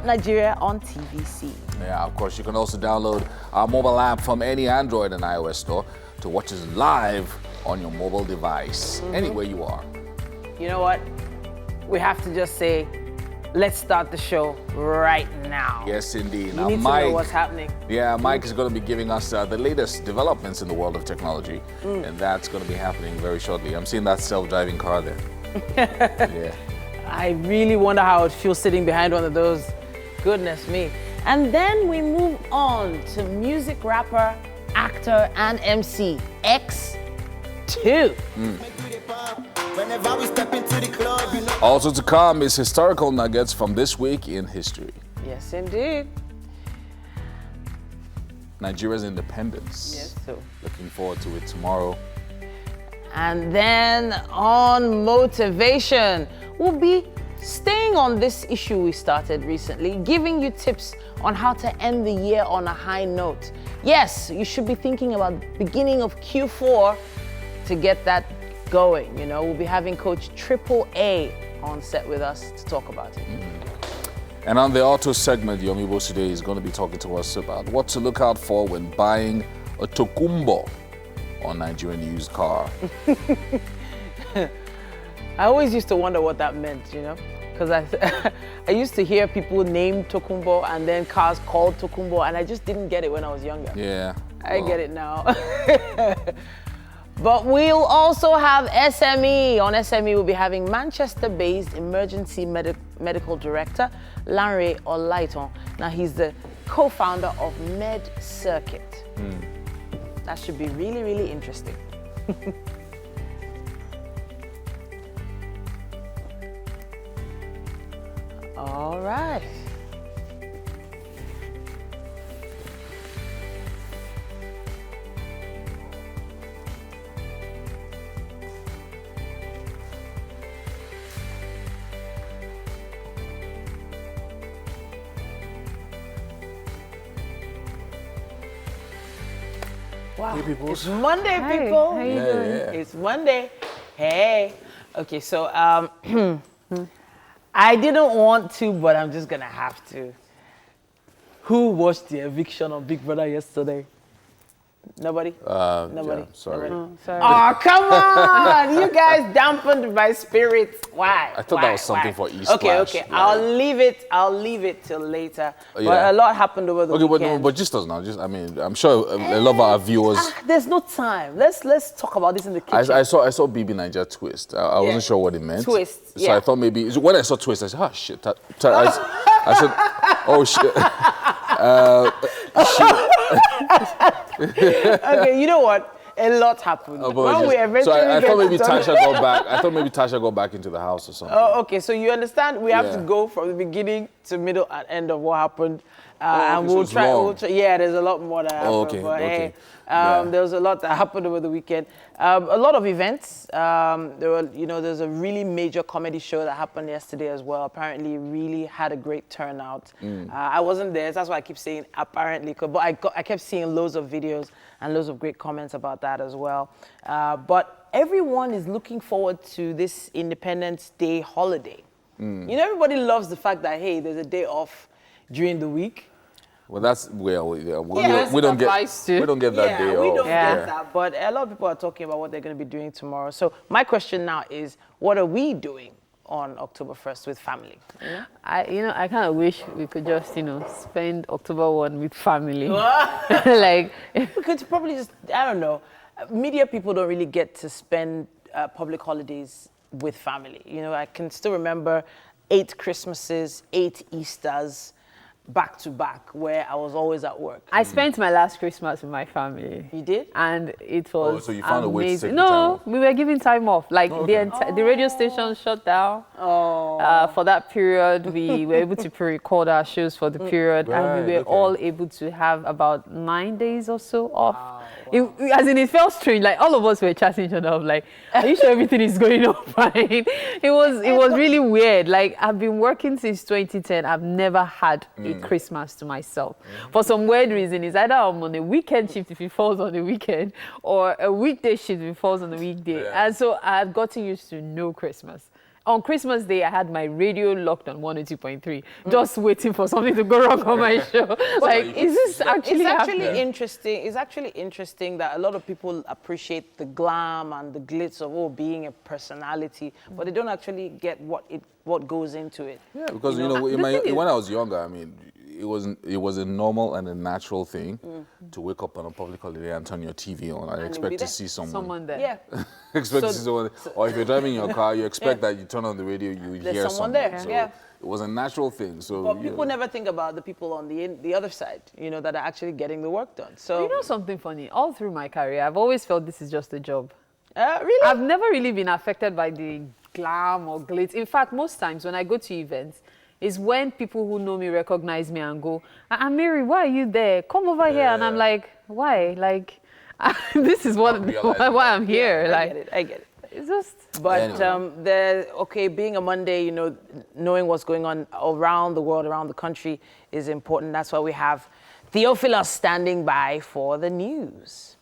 Up Nigeria on TVC. Yeah, of course, you can also download our mobile app from any Android and iOS store to watch us live on your mobile device, anywhere you are. You know what? We have to just say, let's start the show right now. Yes, indeed. You need to know what's happening. Yeah, Mike is going to be giving us the latest developments in the world of technology, and that's going to be happening very shortly. I'm seeing that self-driving car there. Yeah. I really wonder how it feels sitting behind one of those. Goodness me. And then we move on to music rapper, actor, and MC X2. Also to come is historical nuggets from this week in history. Yes, indeed. Nigeria's independence. Yes, so. Looking forward to it tomorrow. And then on motivation, we'll be staying on this issue we started recently, giving you tips on how to end the year on a high note. Yes, you should be thinking about beginning of Q4 to get that going. You know, we'll be having Coach Triple A on set with us to talk about it. And on the auto segment, Yomi Bosude is going to be talking to us about what to look out for when buying a Tokumbo on Nigerian used car. I always used to wonder what that meant, you know, because I used to hear people name Tokumbo and then cars called Tokumbo, and I just didn't get it when I was younger. Yeah. I get it now. But we'll also have SME. On SME, we'll be having Manchester-based emergency medical director, Lanre Olaiton. Now, he's the co-founder of Med Circuit. That should be really, really interesting. All right. Wow. Hey, people. It's Monday, Hi, people. how you doing? It's Monday. Hey. Okay, so I didn't want to, but I'm just gonna have to. Who watched the eviction of Big Brother yesterday? Nobody? Nobody? Yeah, sorry. Nobody? Sorry. Oh, come on! You guys dampened my spirit. Why? I thought that was something for East Okay, Splash. okay. Yeah. I'll leave it till later. But Yeah. a lot happened over the Okay, weekend. but just us now. Just, I mean, I'm sure a lot of our viewers. There's no time. Let's talk about this in the kitchen. I saw BB Niger twist. I wasn't sure what it meant. Twist, So yeah. I thought maybe when I saw twist, I said, "Oh shit!" I said, "Oh shit." Okay, you know what? A lot happened. When we eventually so I get thought maybe to talk- Tasha got back. I thought maybe Tasha got back into the house or something. Oh, okay. So you understand? We have to Yeah. go from the beginning to middle and end of what happened, okay, and so we'll it's try. long. We'll try. Yeah, there's a lot more that happened. okay, But okay. hey, Yeah. there was a lot that happened over the weekend. A lot of events. There's a really major comedy show that happened yesterday as well. Apparently, it really had a great turnout. I wasn't there, so that's why I keep saying apparently. But I kept seeing loads of videos and loads of great comments about that as well. But everyone is looking forward to this Independence Day holiday. You know, everybody loves the fact that, hey, there's a day off during the week. Well, that's we Yes, don't get applies to- we don't get that Yeah, day we off. don't Yeah. get that. But a lot of people are talking about what they're going to be doing tomorrow. So my question now is, what are we doing on October 1st with family? I kind of wish we could just, spend October 1 with family. Like, We could probably just, I don't know, media people don't really get to spend public holidays with family. You know, I can still remember 8 Christmases, 8 Easters, back to back, where I was always at work. I spent my last Christmas with my family. You did? And it was so you found a way to amazing. take the time No, off? we were giving time off. Like okay. the radio station shut down. For that period, we were able to pre-record our shows for the period, and Right, we were okay. all able to have about 9 days or so off. It felt strange. Like all of us were chatting each other up. Like, are you sure everything is going on fine? It was really weird. Like I've been working since 2010. I've never had a Christmas to myself. For some weird reason, it's either I'm on a weekend shift if it falls on the weekend, or a weekday shift if it falls on the weekday. Yeah. And so I've gotten used to no Christmas. On Christmas Day, I had my radio locked on 102.3, just waiting for something to go wrong on my show. Like, is this actually happening? Interesting. It's actually interesting that a lot of people appreciate the glam and the glitz of being a personality, but they don't actually get what goes into it. Yeah, because you know when I was younger, I mean, it was a normal and a natural thing to wake up on a public holiday and turn your TV on. I expect to see someone there. Yeah. Expect to see someone. Or if you're driving your car, you expect that you turn on the radio, you hear someone there. So Yeah. it was a natural thing. So but people never think about the people on the other side, that are actually getting the work done. So you know something funny? All through my career, I've always felt this is just a job. Really? I've never really been affected by the glam or glitz. In fact, most times when I go to events, is when people who know me recognize me and go, Mary, why are you there? Come over here. And I'm like, why? Like, this is why I'm here. Yeah, like, I get it. It's just. But being a Monday, knowing what's going on around the world, around the country is important. That's why we have Theophilus standing by for the news.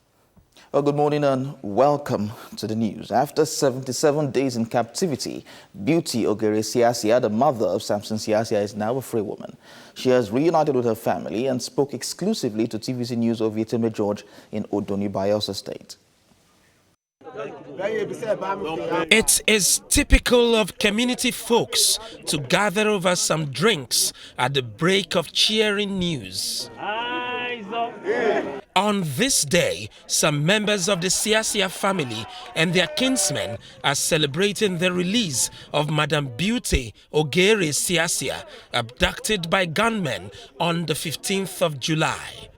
Well, good morning and welcome to the news. After 77 days in captivity, Beauty Ogere Siasia, the mother of Samson Siasia, is now a free woman. She has reunited with her family and spoke exclusively to TVC News of Yeteme George in Odoni, Bayelsa State. It is typical of community folks to gather over some drinks at the break of cheering news. On this day, some members of the Siasia family and their kinsmen are celebrating the release of Madam Beauty Ogere Siasia, abducted by gunmen on the 15th of July.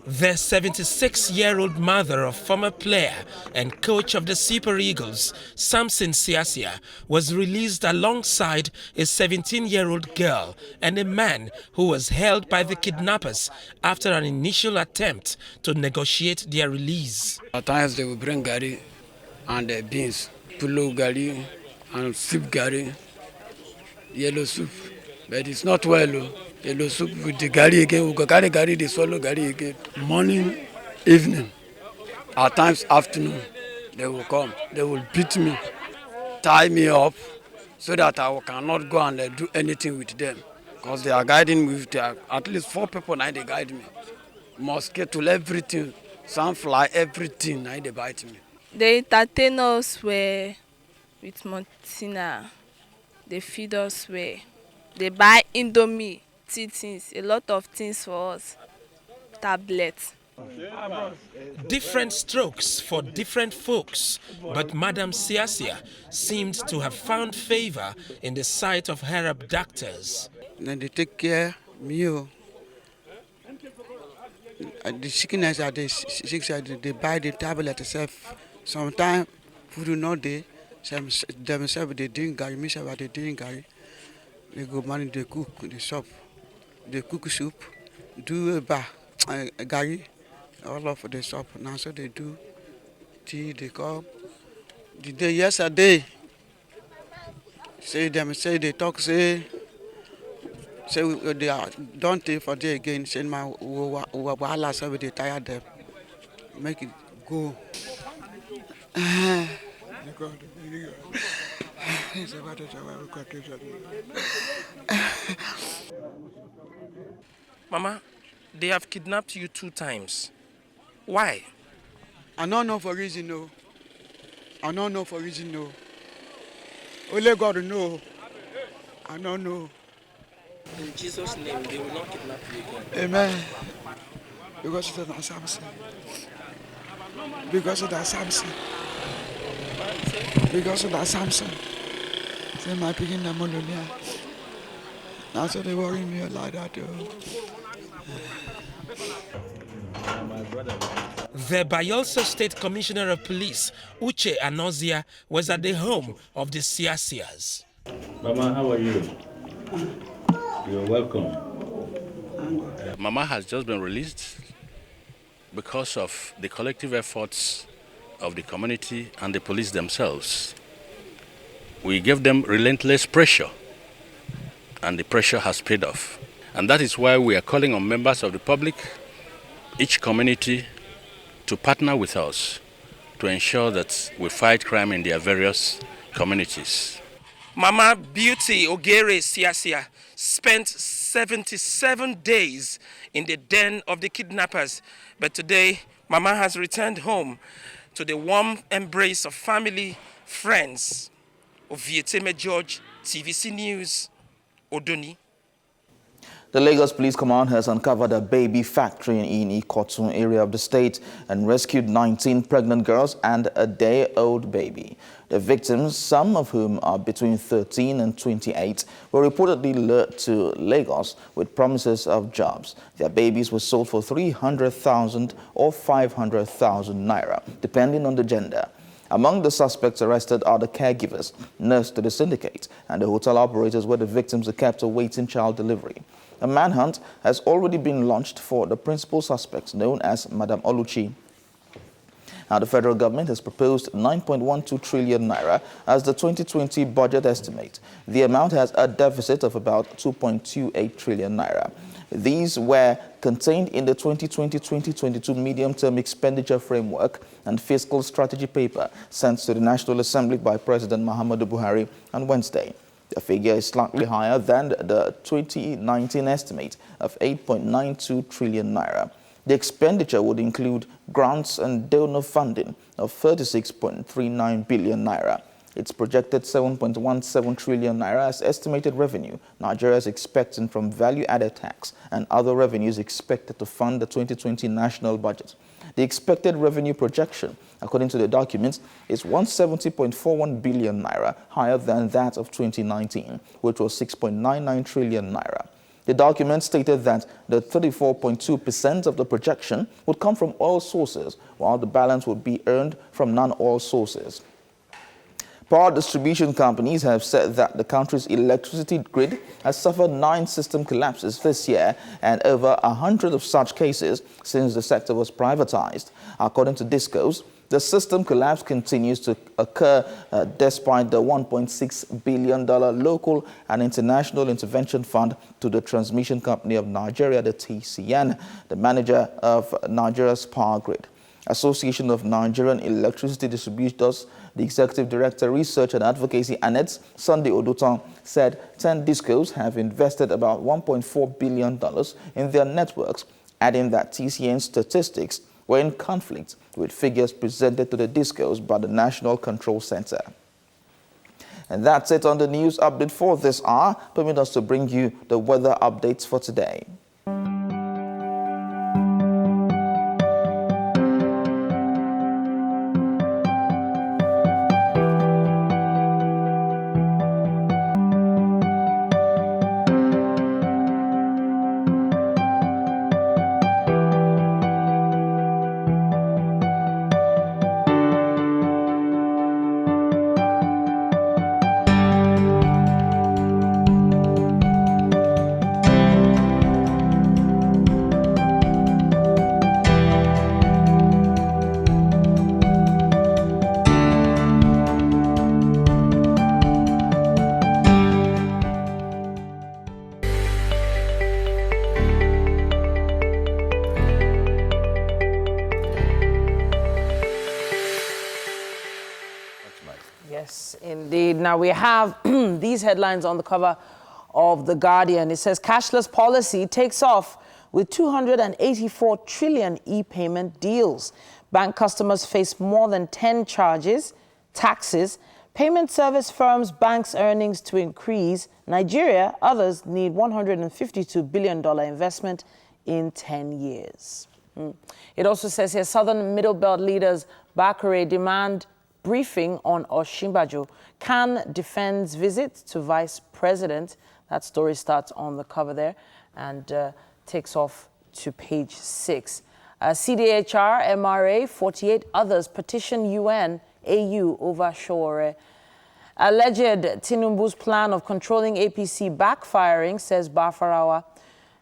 The 76-year-old mother of former player and coach of the Super Eagles, Samson Siasia, was released alongside a 17-year-old girl and a man who was held by the kidnappers after an initial attempt to negotiate their release. At times they will bring gari and beans, pulo gari and soup gari, yellow soup, but it's not well. Yellow soup with the gari again, we go carry gari, they swallow gari again. Morning, evening, at times afternoon, they will come, they will beat me, tie me up, so that I cannot go and do anything with them. Because they are guiding me, at least 4 people now they guide me. Mosquito, everything, sunfly, everything, now they bite me. They entertain us with Montina, they feed us well, they buy Indomie. Things, a lot of things for us, tablets. Different strokes for different folks, but Madam Siasia seemed to have found favor in the sight of her abductors. Then they take care of me. The sickness at the sick side, they buy the tablet itself. Sometimes food do not they themselves they drink gari, me say they drink gari. They go money, they cook the soup. They cook soup, do gari, all of the soup. Now so they do tea, they come. The day yesterday, say they talk, say they are don't take for day again. Say my wahala, so they tired them, make it go. Mama, they have kidnapped you 2 times. Why? I don't know for reason, no. I don't know for reason, no. Only God know. I don't know. In Jesus' name, they will not kidnap you again. Amen. Because of that Samson. Because of that Samson. Because of that Samson. Say my picking the Molonia. Now so they worry me like that too. The Bayelsa State Commissioner of Police, Uche Anozia, was at the home of the Siasias. Mama, how are you? You're welcome. Mama has just been released because of the collective efforts of the community and the police themselves. We gave them relentless pressure, and the pressure has paid off. And that is why we are calling on members of the public, each community, to partner with us to ensure that we fight crime in their various communities. Mama Beauty Ogere Siasia spent 77 days in the den of the kidnappers, but today Mama has returned home to the warm embrace of family, friends. Ovieteme George, TVC News, Odoni. The Lagos Police Command has uncovered a baby factory in Ikotun area of the state and rescued 19 pregnant girls and a day-old baby. The victims, some of whom are between 13 and 28, were reportedly lured to Lagos with promises of jobs. Their babies were sold for 300,000 or 500,000 naira, depending on the gender. Among the suspects arrested are the caregivers, nurse to the syndicate, and the hotel operators where the victims are kept awaiting child delivery. A manhunt has already been launched for the principal suspects, known as Madam Oluchi. Now, the federal government has proposed 9.12 trillion naira as the 2020 budget estimate. The amount has a deficit of about 2.28 trillion naira. These were contained in the 2020-2022 medium-term expenditure framework and fiscal strategy paper sent to the National Assembly by President Muhammadu Buhari on Wednesday. The figure is slightly higher than the 2019 estimate of 8.92 trillion naira. The expenditure would include grants and donor funding of 36.39 billion naira. Its projected 7.17 trillion naira as estimated revenue Nigeria is expecting from value-added tax and other revenues expected to fund the 2020 national budget. The expected revenue projection, according to the documents, is 170.41 billion naira, higher than that of 2019, which was 6.99 trillion naira. The document stated that the 34.2% of the projection would come from oil sources, while the balance would be earned from non-oil sources. Power distribution companies have said that the country's electricity grid has suffered 9 system collapses this year and over 100 of such cases since the sector was privatized. According to DISCOs, the system collapse continues to occur despite the $1.6 billion local and international intervention fund to the Transmission Company of Nigeria, the TCN, the manager of Nigeria's power grid. Association of Nigerian Electricity Distributors, the Executive Director, Research and Advocacy, ANET, Sunday Oduton, said 10 DISCOs have invested about $1.4 billion in their networks, adding that TCN statistics were in conflict with figures presented to the DISCOs by the National Control Center. And that's it on the news update for this hour. Permit us to bring you the weather updates for today. Yes, indeed. Now we have these headlines on the cover of The Guardian. It says cashless policy takes off with 284 trillion e-payment deals. Bank customers face more than 10 charges, taxes. Payment service firms' banks' earnings to increase. Nigeria, others need $152 billion investment in 10 years. It also says here, Southern Middle Belt leaders Bakare demand briefing on Osinbajo. Khan defends visit to vice president. That story starts on the cover there and takes off to page 6. CDHR, MRA, 48 others petition UN, AU over Sowore. Alleged Tinubu's plan of controlling APC backfiring, says Bafarawa.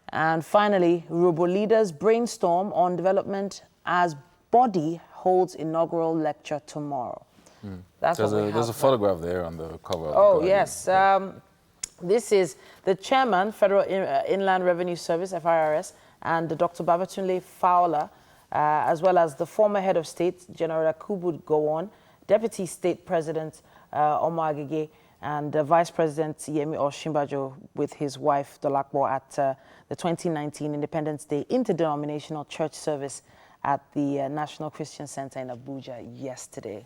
And finally, Robo leaders brainstorm on development as body holds inaugural lecture tomorrow. That's there's a photograph there on the cover. Oh, yes. This is the chairman, Federal Inland Revenue Service, FIRS, and Dr. Babatunde Fowler, as well as the former head of state, General Yakubu Gowon, Deputy State President Omar Agege, and Vice President Yemi Osinbajo with his wife Dolapo at the 2019 Independence Day Interdenominational Church Service at the National Christian Center in Abuja yesterday.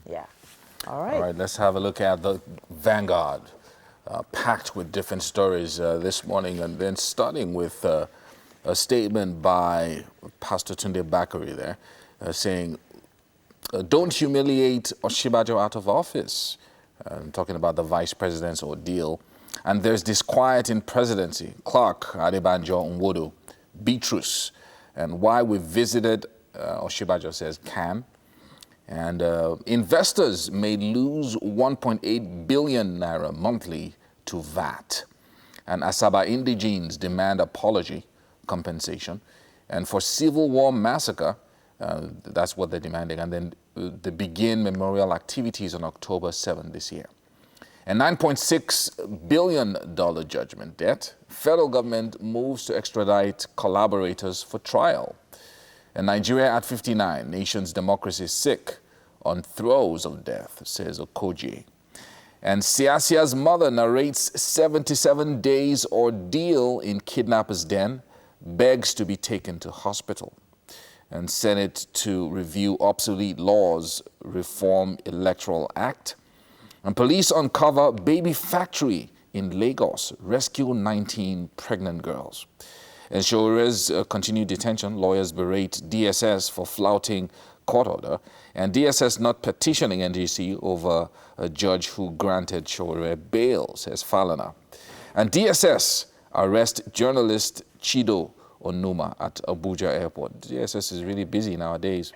Yeah. All right. All right, let's have a look at the Vanguard, packed with different stories this morning, and then starting with a statement by Pastor Tunde Bakare there, saying, don't humiliate Osinbajo out of office. Talking about the vice president's ordeal. And there's disquiet in presidency. Clark, Adebanjo, Nwodo, Beatrice, and why we visited, Osinbajo says, can. And investors may lose 1.8 billion naira monthly to VAT. And Asaba indigenes demand apology, compensation. And for Civil War massacre, that's what they're demanding. And then they begin memorial activities on October 7 this year. A $9.6 billion judgment debt. Federal government moves to extradite collaborators for trial. And Nigeria at 59, nation's democracy sick on throes of death, says Okoje. And Siasia's mother narrates 77 days ordeal in kidnapper's den, begs to be taken to hospital. And Senate to review obsolete laws, reform Electoral Act. And police uncover baby factory in Lagos, rescue 19 pregnant girls. And Shore's continued detention, lawyers berate DSS for flouting court order. And DSS not petitioning NGC over a judge who granted Shore bail, says Falana. And DSS arrest journalist Chido Onuma at Abuja Airport. DSS is really busy nowadays.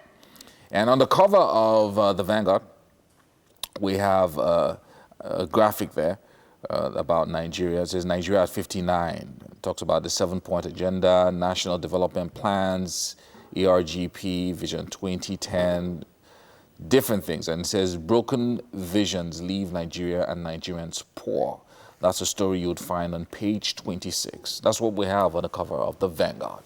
And on the cover of the Vanguard, we have a graphic there about Nigeria. It says Nigeria at 59. It talks about the 7-point agenda, national development plans, ERGP, Vision 2010, different things. And it says broken visions leave Nigeria and Nigerians poor. That's a story you would find on page 26. That's what we have on the cover of the Vanguard.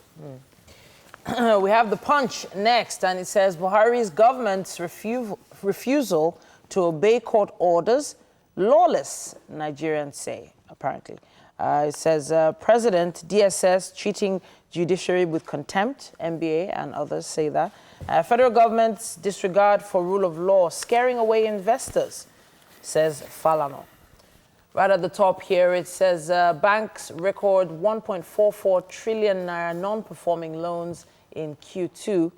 We have the Punch next, and it says Buhari's government's refusal to obey court orders, lawless, Nigerians say, apparently. It says President DSS treating judiciary with contempt, NBA and others say that. Federal government's disregard for rule of law, scaring away investors, says Falano. Right at the top here, it says banks record 1.44 trillion naira non-performing loans in Q2.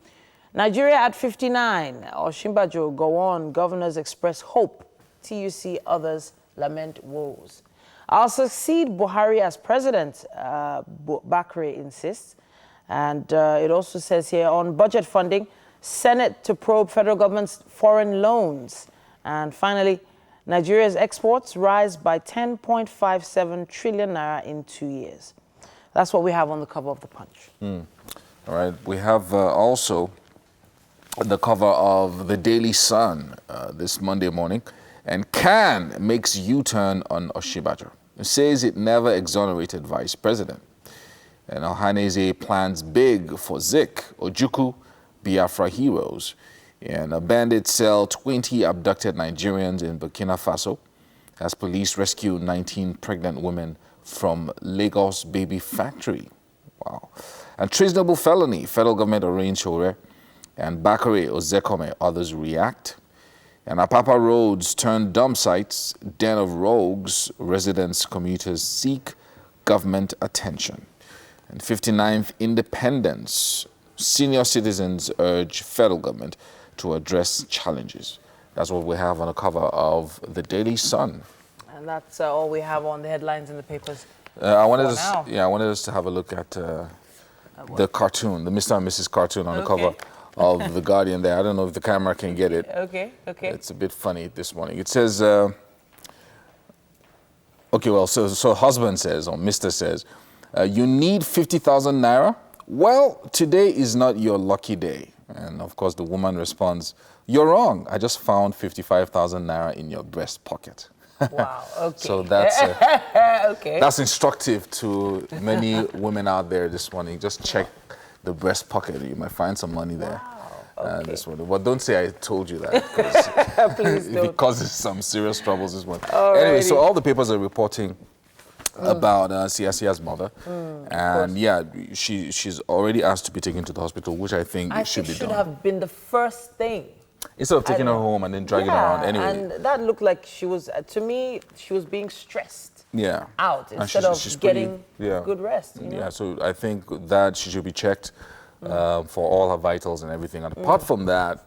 Nigeria at 59. Osinbajo go on. Governors express hope. TUC others lament woes. I'll succeed Buhari as president, Bakare insists. And it also says here on budget funding, Senate to probe federal government's foreign loans. And finally, Nigeria's exports rise by 10.57 trillion naira in 2 years. That's what we have on the cover of the Punch. All right. We have also the cover of the Daily Sun this Monday morning. And CAN makes U-turn on Osinbajo. It says it never exonerated vice president. And Ohaneze plans big for Zik, Ojukwu, Biafra heroes. And a bandit sell 20 abducted Nigerians in Burkina Faso as police rescue 19 pregnant women from Lagos baby factory. Wow. And treasonable felony, federal government arraigned Shore, and Bakare Ozekome, others react. And Apapa roads turn dump sites, den of rogues, residents, commuters seek government attention. And 59th Independence, senior citizens urge federal government to address challenges. That's what we have on the cover of the Daily Sun. And that's all we have on the headlines in the papers. I wanted us to have a look at the cartoon, the Mr. and Mrs. cartoon on the cover of The Guardian there. I don't know if the camera can get it. Okay. It's a bit funny this morning. It says, so husband says, or Mr. says, you need 50,000 naira? Well, today is not your lucky day. And of course, the woman responds, you're wrong. I just found 55,000 naira in your breast pocket. Wow, okay. So that's that's instructive to many women out there this morning. Just check the breast pocket. You might find some money there. this one. But don't say I told you that. Please don't. It causes some serious troubles this one. Anyway, so all the papers are reporting about Siasia's mother. And yeah, she's already asked to be taken to the hospital, which I think should be done. should have been the first thing. Instead of taking her home and then dragging her around anyway. And that looked like she was, to me, she was being stressed out And instead of getting good rest. You know? Yeah, so I think that she should be checked for all her vitals and everything. And apart from that,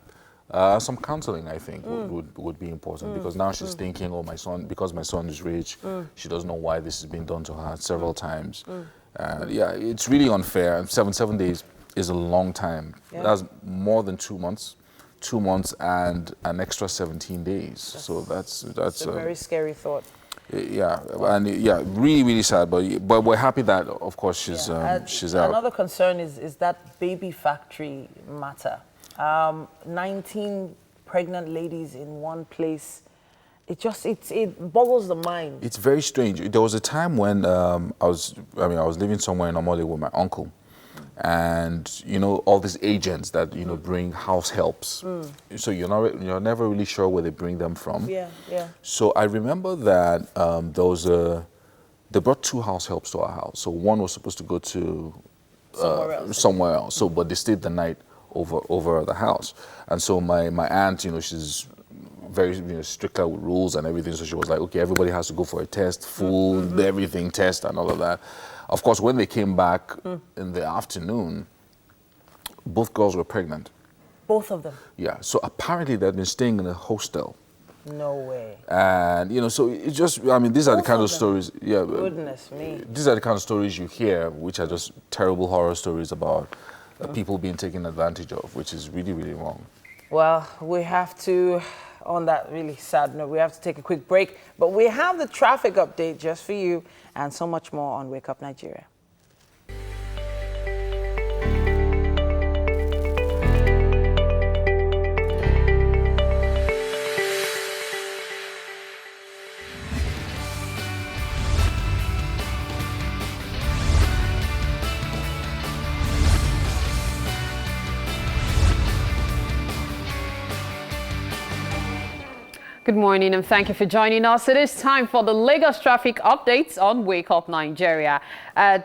some counseling, I think, would be important because now she's thinking, oh, because my son is rich, she doesn't know why this has been done to her several times. Yeah, it's really unfair. 7 days is a long time. That's more than 2 months. 2 months and an extra 17 days. So that's a very scary thought. Yeah, and really, really sad. But we're happy that, of course, she's out. Another concern is that baby factory matter. 19 pregnant ladies in one place. It boggles the mind. It's very strange. There was a time when I was living somewhere in Omole with my uncle. And all these agents that bring house helps, so you're never really sure where they bring them from. So I remember that they brought 2 house helps to our house. So one was supposed to go to somewhere else. So but they stayed the night over at the house. And so my aunt, she's very strict with rules and everything. So she was like, okay, everybody has to go for a test, food, everything test and all of that. Of course, when they came back in the afternoon, both girls were pregnant. Both of them? Yeah. So apparently they'd been staying in a hostel. No way. And, so it's just, these are the kind of stories. Yeah. Goodness me. These are the kind of stories you hear, which are just terrible horror stories about people being taken advantage of, which is really, really wrong. Well, we have to, on that really sad note, we have to take a quick break. But we have the traffic update just for you and so much more on Wake Up Nigeria. Good morning and thank you for joining us. It is time for the Lagos traffic updates on Wake Up Nigeria.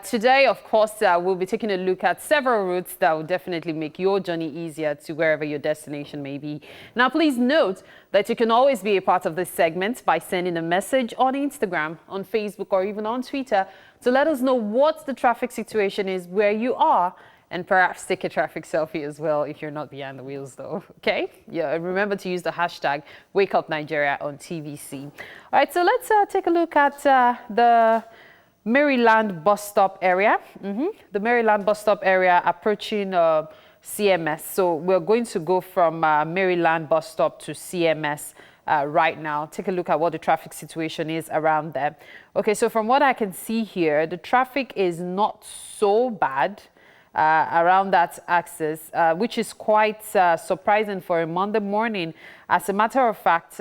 Today, of course, we'll be taking a look at several routes that will definitely make your journey easier to wherever your destination may be. Now, please note that you can always be a part of this segment by sending a message on Instagram, on Facebook, or even on Twitter to let us know what the traffic situation is where you are. And perhaps take a traffic selfie as well if you're not behind the wheels, though. Okay? Yeah. And remember to use the hashtag #WakeUpNigeria on TVC. All right. So let's take a look at the Maryland bus stop area. The Maryland bus stop area approaching CMS. So we're going to go from Maryland bus stop to CMS right now. Take a look at what the traffic situation is around there. Okay. So from what I can see here, the traffic is not so bad. Around that axis, which is quite surprising for a Monday morning. As a matter of fact,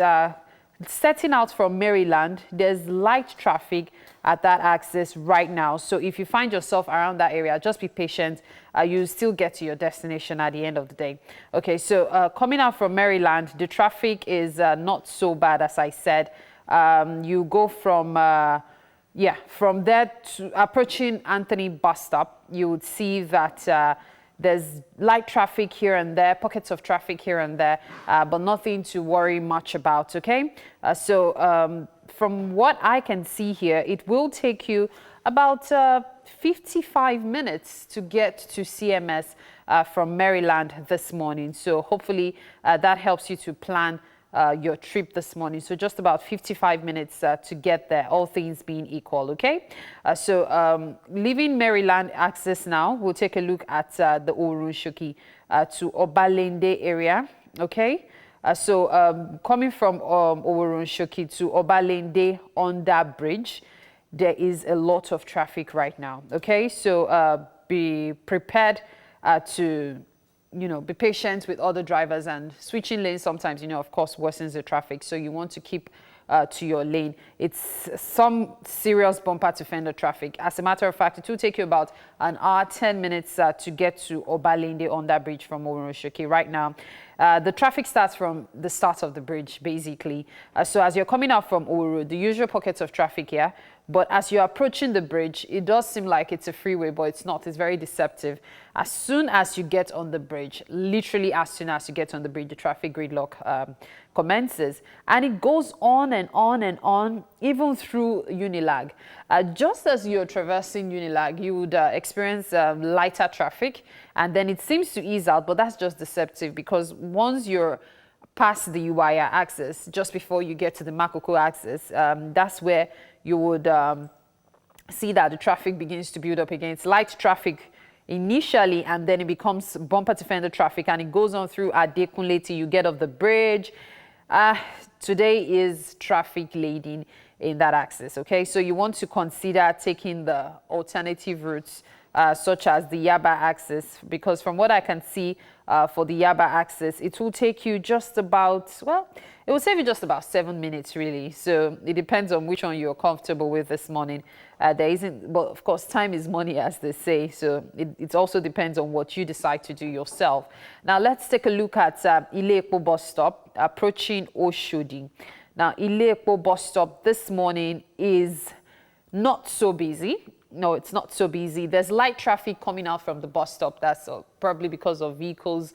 setting out from Maryland, there's light traffic at that axis right now. So if you find yourself around that area, just be patient. You'll still get to your destination at the end of the day. Okay, so coming out from Maryland, the traffic is not so bad, as I said. You go from from there to approaching Anthony bus stop, you would see that there's light traffic here and there, pockets of traffic here and there, but nothing to worry much about, okay? From what I can see here, it will take you about 55 minutes to get to CMS from Maryland this morning. So hopefully that helps you to plan your trip this morning. So just about 55 minutes to get there, all things being equal, okay? Leaving Maryland access now, we'll take a look at the Orun-Shoki to Obalende area, okay? Coming from Orun-Shoki to Obalende under bridge, there is a lot of traffic right now, okay? So be prepared to be patient with other drivers, and switching lanes sometimes, of course, worsens the traffic. So you want to keep to your lane. It's some serious bumper to fender traffic. As a matter of fact, it will take you about an hour, 10 minutes to get to Obalende under bridge from Orunshiki. Right now, the traffic starts from the start of the bridge, basically. So as you're coming out from Oru, the usual pockets of traffic here, but as you're approaching the bridge, it does seem like it's a freeway, but it's not. It's very deceptive. As soon as you get on the bridge, literally as soon as you get on the bridge, the traffic gridlock commences. And it goes on and on and on, even through Unilag. Just as you're traversing Unilag, you would experience lighter traffic, and then it seems to ease out, but that's just deceptive, because once you're past the Uwaya axis, just before you get to the Makoko axis, that's where you would see that the traffic begins to build up again. It's light traffic initially, and then it becomes bumper to fender traffic, and it goes on through Adekunle till you get off the bridge. Today is traffic laden in that axis, okay? So you want to consider taking the alternative routes, such as the Yaba axis, because from what I can see for the Yaba axis, it will take you just about, well, it will save you just about 7 minutes, really. So it depends on which one you're comfortable with this morning. There isn't, but of course, time is money, as they say. So it also depends on what you decide to do yourself. Now, let's take a look at Ile-Epo bus stop approaching Oshodi. Now, Ile-Epo bus stop this morning is not so busy. No, it's not so busy. There's light traffic coming out from the bus stop. That's probably because of vehicles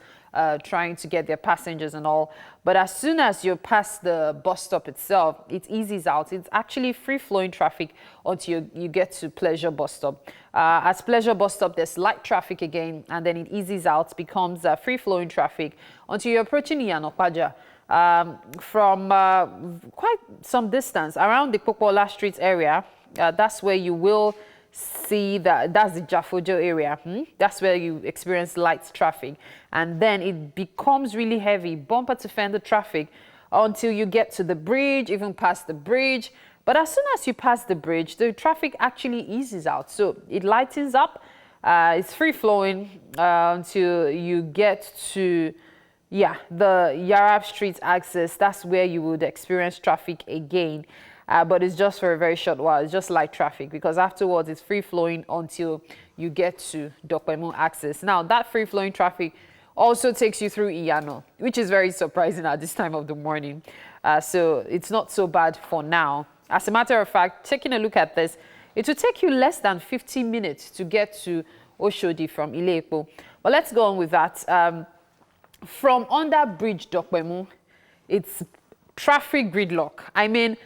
trying to get their passengers and all. But as soon as you're past the bus stop itself, it eases out. It's actually free-flowing traffic until you get to Pleasure bus stop. At Pleasure bus stop, there's light traffic again, and then it eases out, becomes free-flowing traffic until you're approaching Iyanopaja. From quite some distance around the Popola Street area, that's where you will see that's the Jafojo area. That's where you experience light traffic, and then it becomes really heavy bumper to fender traffic until you get to the bridge, even past the bridge. But as soon as you pass the bridge, the traffic actually eases out, so it lightens up. It's free flowing until you get to the Yarab Street axis. That's where you would experience traffic again. But it's just for a very short while. It's just light traffic, because afterwards it's free-flowing until you get to Dokpemu axis. Now, that free-flowing traffic also takes you through Iyano, which is very surprising at this time of the morning. So it's not so bad for now. As a matter of fact, taking a look at this, it will take you less than 15 minutes to get to Oshodi from Ile-Epo. But let's go on with that. From under bridge Dokpemu, it's traffic gridlock. I mean,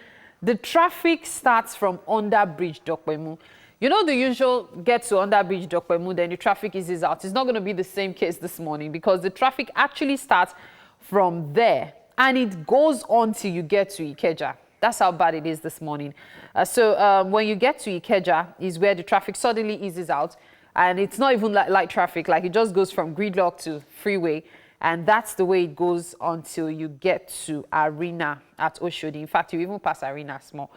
the traffic starts from under bridge Dokpemu. You know the usual get to under bridge Dokpemu, then the traffic eases out. It's not going to be the same case this morning, because the traffic actually starts from there and it goes on till you get to Ikeja. That's how bad it is this morning. So when you get to Ikeja is where the traffic suddenly eases out, and it's not even light traffic, like it just goes from gridlock to freeway. And that's the way it goes until you get to Arena at Oshodi. In fact, you even pass Arena small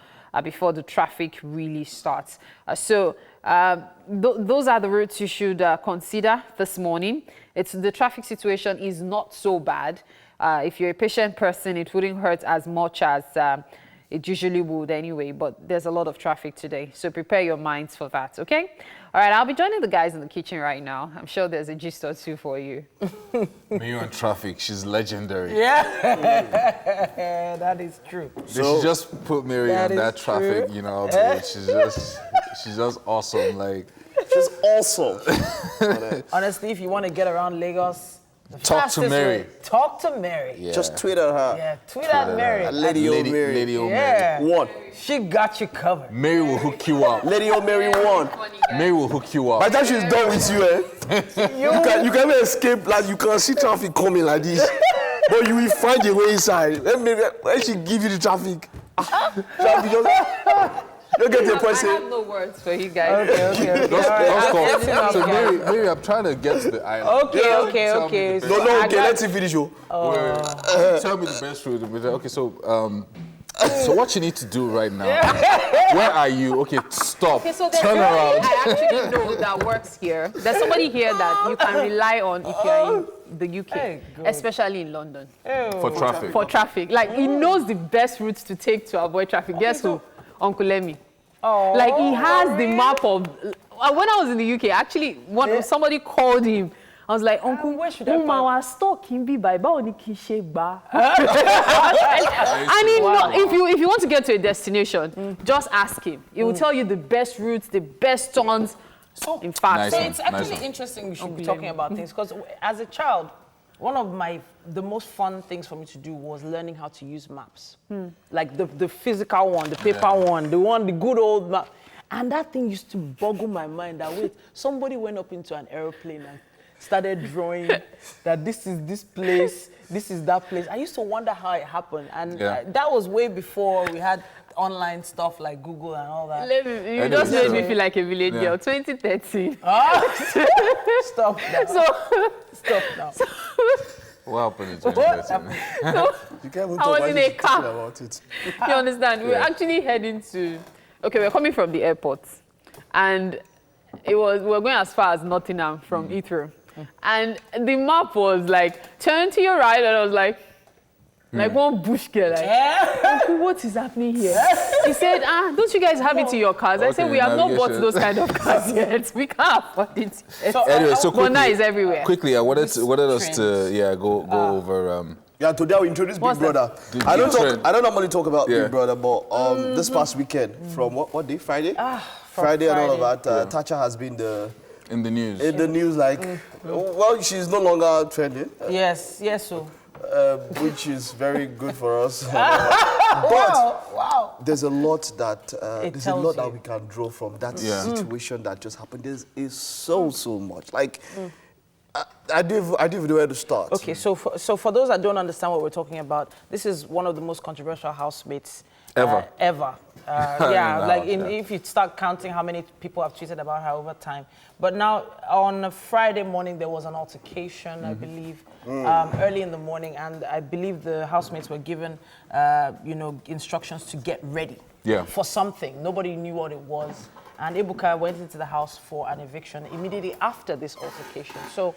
before the traffic really starts. Those are the routes you should consider this morning. The traffic situation is not so bad. If you're a patient person, it wouldn't hurt as much as it usually would anyway, but there's a lot of traffic today. So prepare your minds for that, okay? All right, I'll be joining the guys in the kitchen right now. I'm sure there's a gist or two for you. Me on traffic, she's legendary. Yeah, that is true. They should just put Mary on that traffic, you know, she's just awesome, like. She's awesome. Honestly, if you want to get around Lagos, talk to Mary. Talk to Mary. Yeah. Just tweet at her. Yeah, tweet at Mary. Lady O Mary. Lady O Yeah. Mary. One. She got you covered. Mary will hook you up. Lady O Mary one. Mary will hook you up. By the time she's done with you, you can even escape, like you can see traffic coming like this. But you will find a way inside. When she give you the traffic, traffic just... You get the point. I have no words for you guys. Okay. So Mary, I'm trying to get to the island. Okay. No, okay, let's see finish you. Tell me the best route. Okay, so So what you need to do right now, where are you? Okay, stop, Okay, so there's turn around. I actually know that works here. There's somebody here that you can rely on if you're in the UK, especially in London. For traffic. For traffic. Like, he knows the best routes to take to avoid traffic. Guess who? Uncle Lemmy. Oh, Like, he has the map of... When I was in the UK, actually, somebody called him. I was like, Uncle, where should I our store can be by and if you want to get to a destination, just ask him. He will tell you the best routes, the best turns. So, in fact, Nice so one, it's actually nice one. interesting we should be talking about things, because as a child, one of the most fun things for me to do was learning how to use maps. Like the physical one, the paper one, the good old map. And that thing used to boggle my mind that, wait, somebody went up into an airplane and started drawing that this is this place, this is that place. I used to wonder how it happened. And that was way before we had online stuff like Google and all that. You just made me feel like a village girl. 2013. Stop now. Stop now. What happened in 2013? You can't even I was in a car. about it. You understand? We were actually heading to... Okay, we're coming from the airport. And we were going as far as Nottingham from Heathrow. And the map was like, turn to your right. And I was like one bush girl. Like, Uncle, what is happening here? He said, don't you guys have it in your cars? I said, we have not bought those kind of cars yet. We can't afford it yet. Anyway, so quickly, Bona is everywhere. Quickly, I wanted us to go over... Yeah, today we introduced Big Brother. I don't normally talk about Big Brother, but this past weekend, from what day? Friday? Friday and all of that. Thatcher has been in the news. In the news, like, well, she's no longer trending. Yes, so. Which is very good for us. But there's a lot that we can draw from that situation that just happened. There is so much. Like, I didn't even know where to start. Okay, so for those that don't understand what we're talking about, this is one of the most controversial housemates ever. If you start counting how many people have tweeted about her over time. But now, on a Friday morning, there was an altercation, I believe, early in the morning, and I believe the housemates were given, instructions to get ready for something. Nobody knew what it was. And Ebuka went into the house for an eviction immediately after this altercation. So,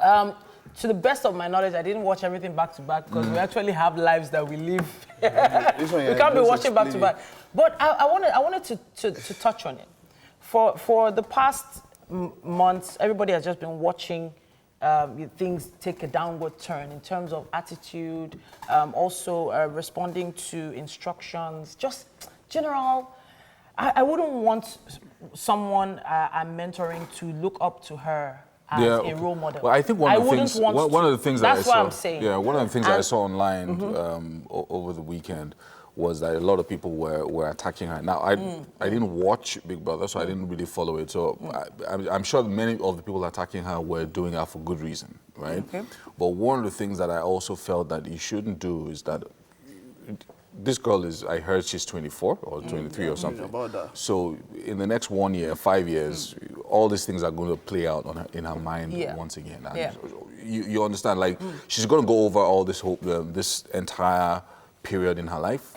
to the best of my knowledge, I didn't watch everything back to back because we actually have lives that we live. We can't be watching back to back. But I wanted to touch on it. For the past months, everybody has just been watching things take a downward turn in terms of attitude, also responding to instructions, just general. I wouldn't want someone I'm mentoring to look up to her as a role model. Well, I think one of the things that I saw. That's what I'm saying. Yeah, one of the things that I saw online over the weekend was that a lot of people were attacking her. Now, I didn't watch Big Brother, so I didn't really follow it. So I'm sure many of the people attacking her were doing her for good reason, right? Okay. But one of the things that I also felt that you shouldn't do is that this girl I heard she's 24 or 23 or something. About that. So in the next 1 year, 5 years, all these things are going to play out in her mind once again. And you understand, like, she's going to go over all this this entire period in her life,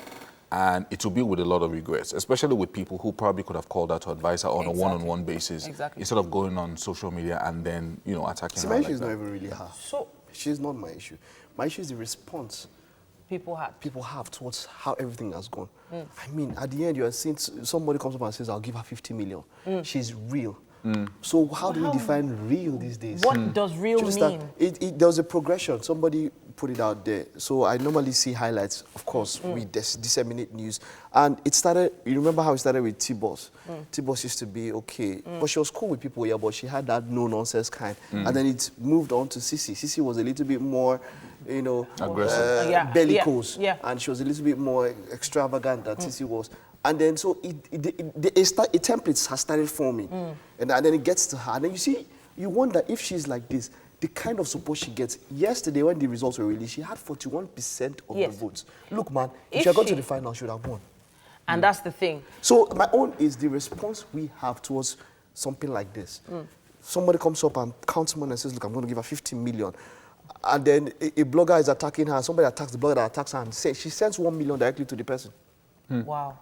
and it will be with a lot of regrets, especially with people who probably could have called her to advise her on a one-on-one basis instead of going on social media and then, attacking her. My like issue is that. not even really her. So she's not my issue. My issue is the response people have towards how everything has gone. I mean, at the end, you are seeing somebody comes up and says, I'll give her 50 million. She's real. So how do we define real these days? What does real mean? There was a progression. Somebody put it out there. So I normally see highlights. Of course, we disseminate news. And it started, you remember how it started with T-Boss? T-Boss used to be okay. But she was cool with people, but she had that no-nonsense kind. And then it moved on to Sisi. Sisi was a little bit more, aggressive. bellicose. And she was a little bit more extravagant than Sisi was. And then, so a template has started forming. And then it gets to her. And then you wonder if she's like this, the kind of support she gets. Yesterday, when the results were released, she had 41% of the votes. Look, man, if she had gone to the final, she would have won. And that's the thing. So my own is the response we have towards something like this. Somebody comes up and counts money and says, look, I'm going to give her 50 million. and then a blogger is attacking her, somebody attacks the blogger that attacks her, and she sends 1 million directly to the person. Wow.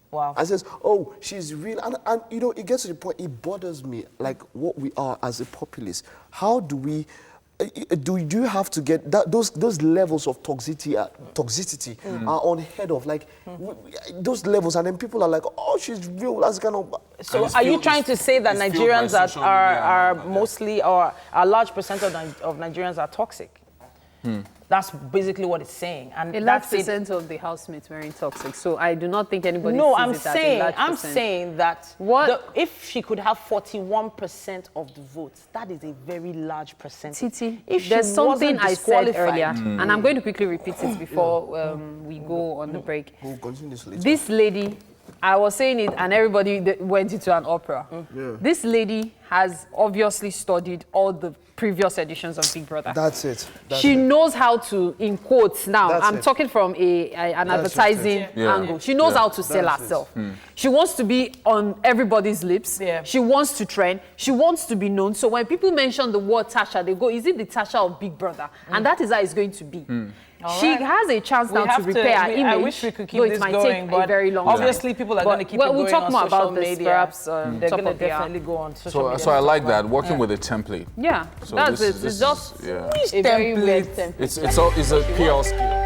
Wow. And says, oh, she's real. And you know, it gets to the point, it bothers me, like what we are as a populace. How do we, do you have to get that, those levels of toxicity are unheard of, like those levels, and then people are like, oh, she's real, that's kind of. So are you trying to say that Nigerians are mostly, or a large percent of Nigerians are toxic? That's basically what it's saying, and a large percent of the housemates were toxic. So I do not think anybody. No, sees I'm saying that if she could have 41% of the votes, that is a very large percentage. Titi, if there's she something wasn't I said earlier, disqualified- and I'm going to quickly repeat it before we go on the break. We'll continue this later. This lady, I was saying it, and everybody went into an opera. Yeah. This lady has obviously studied all the previous editions of Big Brother. That's it. She knows how to, in quotes now, That's I'm it. talking from an advertising angle. She knows how to sell herself. She wants to be on everybody's lips. Yeah. She wants to trend. She wants to be known. So when people mention the word Tasha, they go, is it the Tasha of Big Brother? And that is how it's going to be. She has a chance now to repair her image. I wish we could keep though this it might going, take but a very long time. obviously people are going to keep it going we'll talk on more social about this, media. perhaps. They're top going to of the hour. definitely go on social media. So I like that, working with a template. Yeah, So that's this it. is- It's just yeah. a very weird template. It's a PR skill.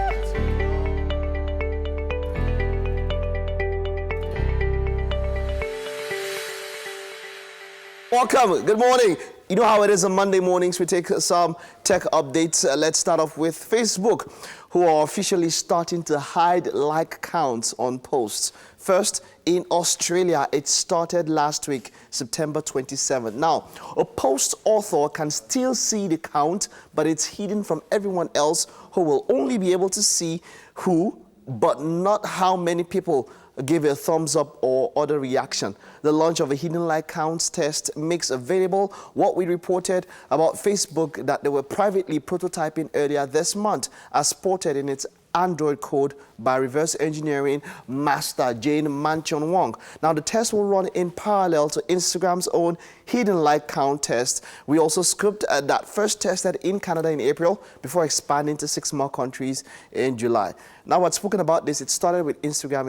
Welcome. Good morning. You know how it is on Monday mornings. We take some tech updates. Let's start off with Facebook, who are officially starting to hide like counts on posts. First, in Australia, it started last week, September 27th. Now, a post author can still see the count, but it's hidden from everyone else, who will only be able to see who, but not how many people give a thumbs up or other reaction. The launch of a hidden like counts test makes available what we reported about Facebook that they were privately prototyping earlier this month, as spotted in its Android code by reverse engineering master Jane Manchon Wong. Now, the test will run in parallel to Instagram's own hidden like count test. We also scooped that first tested in Canada in April before expanding to 6 more countries in July. Now, what's spoken about this, it started with Instagram.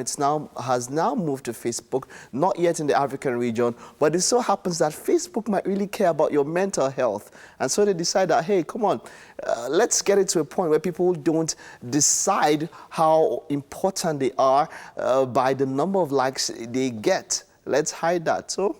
Has now moved to Facebook, not yet in the African region, but it so happens that Facebook might really care about your mental health. And so they decide that, hey, come on, let's get it to a point where people don't decide how important they are by the number of likes they get. Let's hide that. So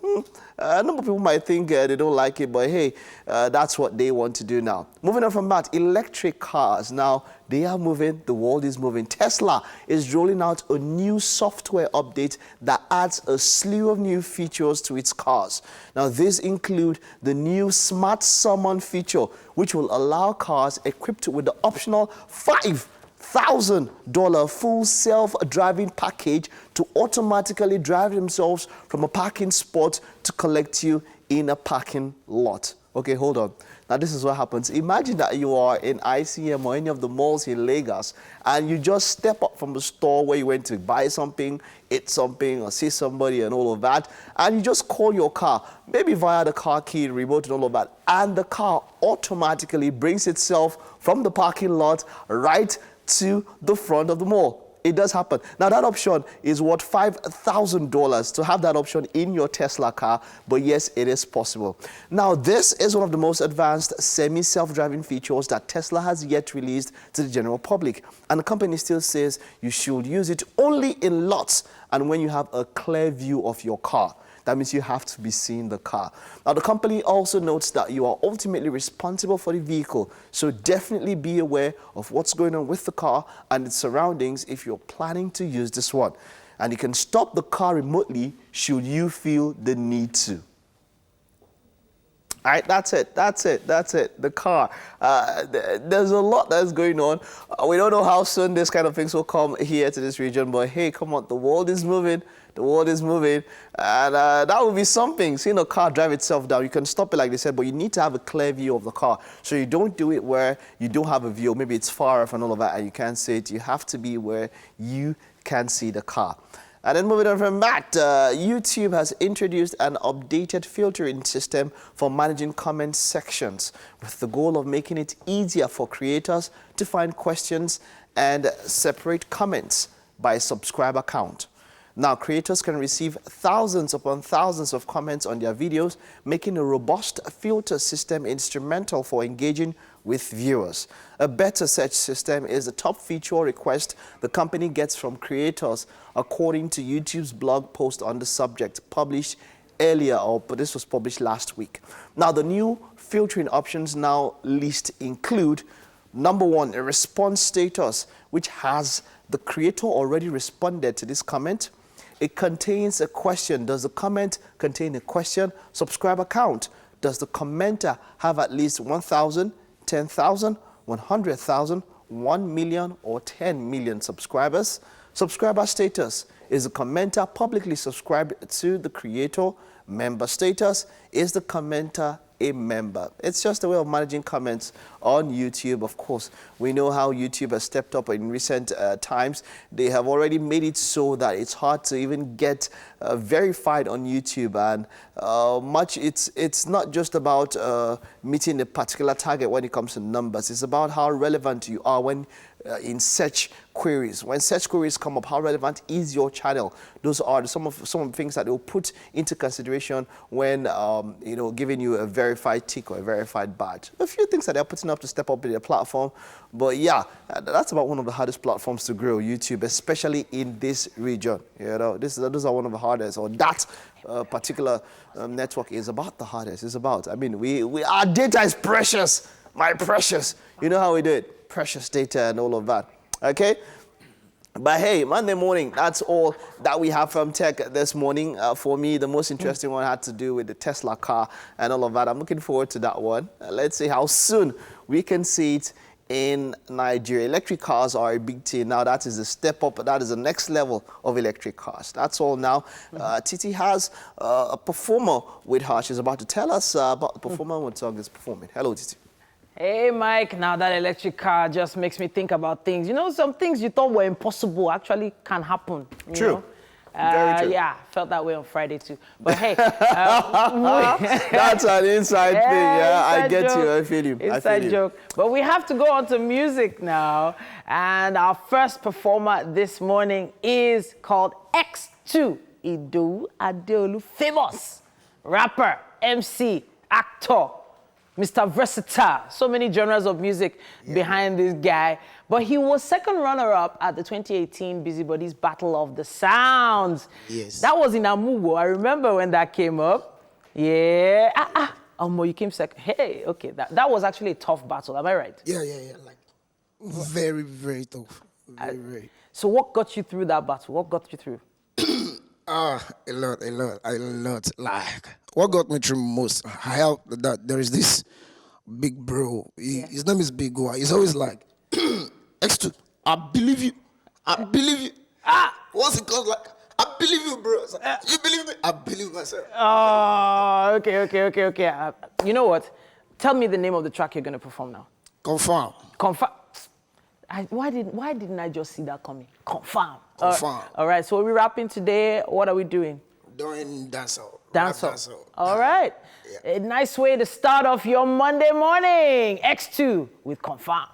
a number of people might think they don't like it, but hey, that's what they want to do now. Moving on from that, electric cars. Now, they are moving, the world is moving. Tesla is rolling out a new software update that adds a slew of new features to its cars. Now, these include the new Smart Summon feature, which will allow cars equipped with the optional $5,000 full self-driving package to automatically drive themselves from a parking spot to collect you in a parking lot. Okay, hold on. Now, this is what happens. Imagine that you are in ICM or any of the malls in Lagos, and you just step up from the store where you went to buy something, eat something, or see somebody and all of that, and you just call your car, maybe via the car key, remote and all of that, and the car automatically brings itself from the parking lot right to the front of the mall. It does happen. Now, that option is worth $5,000 to have that option in your Tesla car, but yes, it is possible. Now, this is one of the most advanced semi-self-driving features that Tesla has yet released to the general public. And the company still says you should use it only in lots and when you have a clear view of your car. That means you have to be seeing the car. Now, the company also notes that you are ultimately responsible for the vehicle, so definitely be aware of what's going on with the car and its surroundings if you're planning to use this one. And you can stop the car remotely should you feel the need to. All right, that's it. The car. There's a lot that's going on. We don't know how soon this kind of things will come here to this region, but hey, come on, the world is moving. The world is moving, and that would be something. Seeing a car drive itself down, you can stop it like they said, but you need to have a clear view of the car. So you don't do it where you don't have a view, maybe it's far off and all of that, and you can't see it. You have to be where you can see the car. And then moving on from that, YouTube has introduced an updated filtering system for managing comment sections with the goal of making it easier for creators to find questions and separate comments by subscriber count. Now, creators can receive thousands upon thousands of comments on their videos, making a robust filter system instrumental for engaging with viewers. A better search system is the top feature request the company gets from creators, according to YouTube's blog post on the subject, published earlier, but this was published last week. Now, the new filtering options now list include, number 1, a response status, which has the creator already responded to this comment. It contains a question. Does the comment contain a question? Subscriber count. Does the commenter have at least 1,000, 10,000, 100,000, 1 million, or 10 million subscribers? Subscriber status. Is the commenter publicly subscribed to the creator? Member status. Is the commenter a member? It's just a way of managing comments on YouTube. Of course, we know how YouTube has stepped up in recent times. They have already made it so that it's hard to even get verified on YouTube, and it's not just about meeting a particular target when it comes to numbers. It's about how relevant you are when in search queries. When search queries come up, how relevant is your channel? Those are some of the things that they'll put into consideration when giving you a verified tick or a verified badge. A few things that they're putting up to step up in their platform, but yeah, that's about one of the hardest platforms to grow, YouTube, especially in this region. Those are one of the hardest, or that particular network is about the hardest. It's about, our data is precious, my precious. You know how we do it. Precious data and all of that. Okay? But hey, Monday morning, that's all that we have from tech this morning. For me, the most interesting one had to do with the Tesla car and all of that. I'm looking forward to that one. Let's see how soon we can see it in Nigeria. Electric cars are a big thing now. That is a step up. That is the next level of electric cars. That's all now. Titi has a performer with her. She's about to tell us about the performer what song is performing. Hello, Titi. Hey, Mike, now that electric car just makes me think about things. Some things you thought were impossible actually can happen. True. Very true. Yeah, felt that way on Friday too. But hey. That's an inside thing, yeah. I get joke. you, I feel you. Inside joke. But we have to go on to music now. And our first performer this morning is called X2 Idowu Adeolu, famous rapper, MC, actor, Mr. Versatile, so many genres of music behind this guy. But he was second runner-up at the 2018 Busybodies Battle of the Sounds. Yes. That was in Amugo. I remember when that came up. Yeah. You came second. Hey, okay. That was actually a tough battle. Am I right? Yeah. Like, very, very tough. Very. So what got you through that battle? What got you through? A lot. Like, what got me through most, I have that there is this big bro. His name is Big Goa. He's always like, X2, I believe you. Once it comes like, I believe you, bro. Like, you believe me? I believe myself. Oh, okay. You know what? Tell me the name of the track you're going to perform now. Confirm. Why didn't I just see that coming? Confirm. All right, so we're rapping today. What are we doing? Doing dancehall. Dancehall. All right. Yeah. A nice way to start off your Monday morning. X2 with Confirm.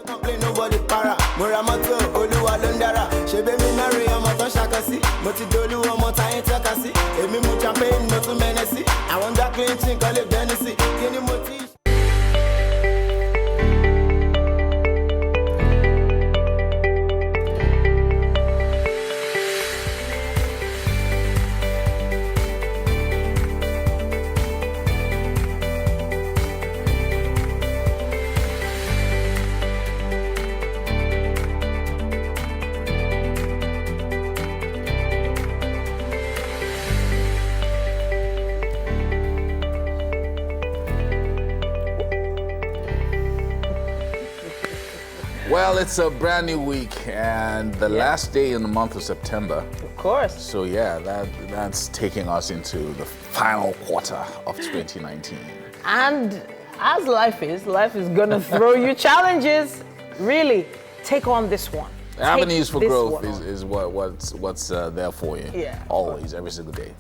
Nobody para, Muramoto, Oluwa Londara, Shebe Minari, Amoto Shakasi, Motidolu, Amota Intakasi, Emi Muchampagne, Notu Menesi, I want that clean thing, call it Genesis, Kini Moti. Well, it's a brand new week and the last day in the month of September. Of course. So yeah, that's taking us into the final quarter of 2019. And as life is gonna throw you challenges. Really, take on this one. Avenues for this growth one is what's there for you. Yeah. Always, every single day.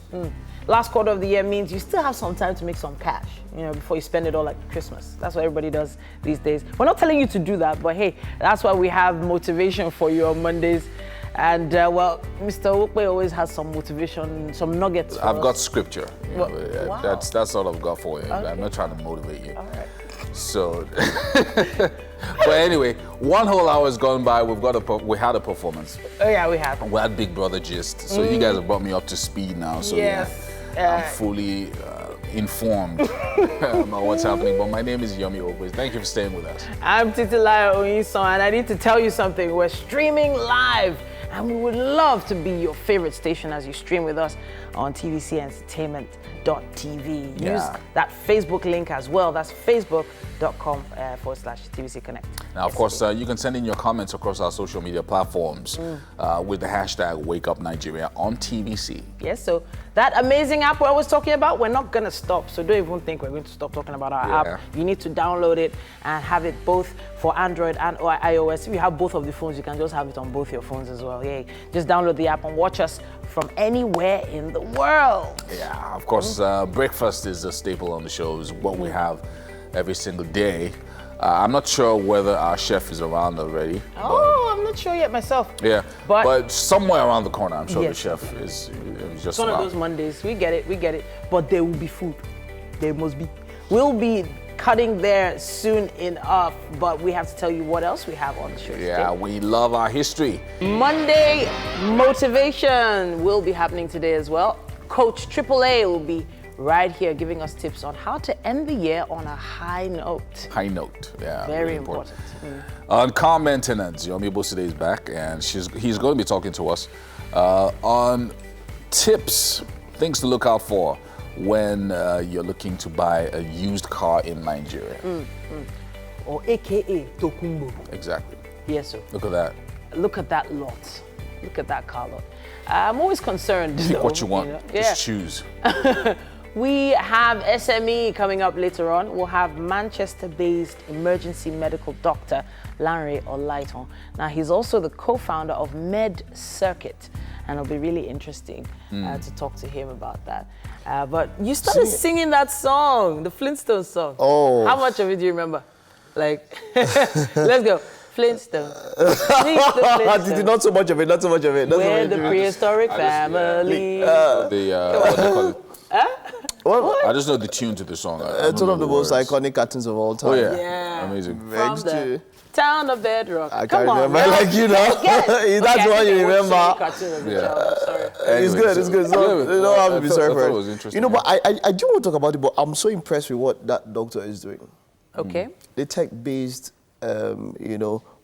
Last quarter of the year means you still have some time to make some cash, before you spend it all at Christmas. That's what everybody does these days. We're not telling you to do that, but hey, that's why we have motivation for you on Mondays. And Mr. Okwe always has some motivation, some nuggets for I've us. got scripture. Wow. That's all I've got for you. Okay. I'm not trying to motivate you. All right. So, but anyway, one whole hour has gone by. We had a performance. Oh yeah, we have. We had Big Brother gist. So you guys have brought me up to speed now. So Yes. I'm fully informed about what's happening. But my name is Yomi Okwe. Thank you for staying with us. I'm Titilayo Oyinsan, and I need to tell you something. We're streaming live, and we would love to be your favorite station as you stream with us on tvcentertainment.tv. Yeah. Use that Facebook link as well. That's facebook.com/TVC Connect. Now, of course, you can send in your comments across our social media platforms with the hashtag #WakeUpNigeria on TVC. Yes, so that amazing app we're always talking about, we're not going to stop. So don't even think we're going to stop talking about our app. You need to download it and have it both for Android and or iOS. If you have both of the phones, you can just have it on both your phones as well. Yay. Just download the app and watch us from anywhere in the world. Yeah, of course, breakfast is a staple on the show. Is what we have every single day. I'm not sure whether our chef is around already. Oh, I'm not sure yet myself. Yeah, But- but somewhere around the corner, I'm sure Yes. the chef is just It's one of around. those Mondays. We get it. But there will be food. There must be. We'll be cutting there soon enough, but we have to tell you what else we have on the show Yeah, today. we love our history. Monday motivation will be happening today as well. Coach AAA will be right here giving us tips on how to end the year on a high note. High note, yeah. Very really important. On car maintenance, Yomi Boside is back, and he's going to be talking to us on tips, things to look out for when you're looking to buy a used car in Nigeria. Or AKA Tokumbo. Exactly. Yes, sir. Look at that. Look at that lot. Look at that car lot. I'm always concerned. Pick what you want. Yeah. Just choose. We have SME coming up later on. We'll have Manchester-based emergency medical doctor Lanre Olaiton. Now, he's also the co-founder of Med Circuit, and it'll be really interesting to talk to him about that. But you started singing that song, the Flintstones song. Oh. How much of it do you remember? Like, let's go. Flintstone. Flintstone. Not so much of it, not so much of it. We're the prehistoric family. What they call it? What? I just know the tune to the song. I It's don't one of know the most words. iconic cartoons of all time. Oh, yeah. Yeah. Amazing. From Thanks the to- town of Bedrock. I Come can't on, remember now. like you know. Get it. That's Okay, I what think you I watched remember. some cartoon as a Yeah. child. I'm sorry. It's Anyway, good, so- it's good. So, Yeah, you don't have to be sorry I for thought it. it was interesting. You know, but I do want to talk about it, but I'm so impressed with what that doctor is doing. Okay. The tech-based,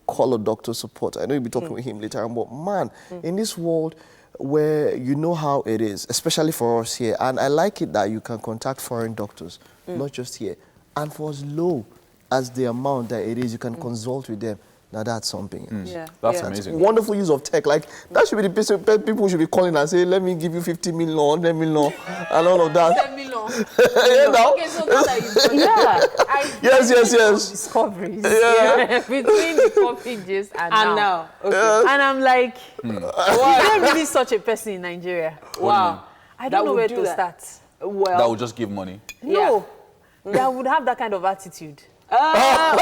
color doctor support. I know you'll be talking with him later on, but man, in this world where you know how it is, especially for us here, and I like it that you can contact foreign doctors, not just here, and for as low as the amount that it is, you can consult with them. Now that's something else. Yeah. That's yeah. amazing. Wonderful use of tech. Like, that should be the people should be calling and say, let me give you 50 million, 100 million, and all of that. 10 million. You know? Okay, so now that you Yeah. Yes. discoveries Yeah. between the coffee gist and now. Okay. And I'm like, is there really such a person in Nigeria? Wow. I That don't know would where do to that. start. Well, That would just give money. No, that would have that kind of attitude. Now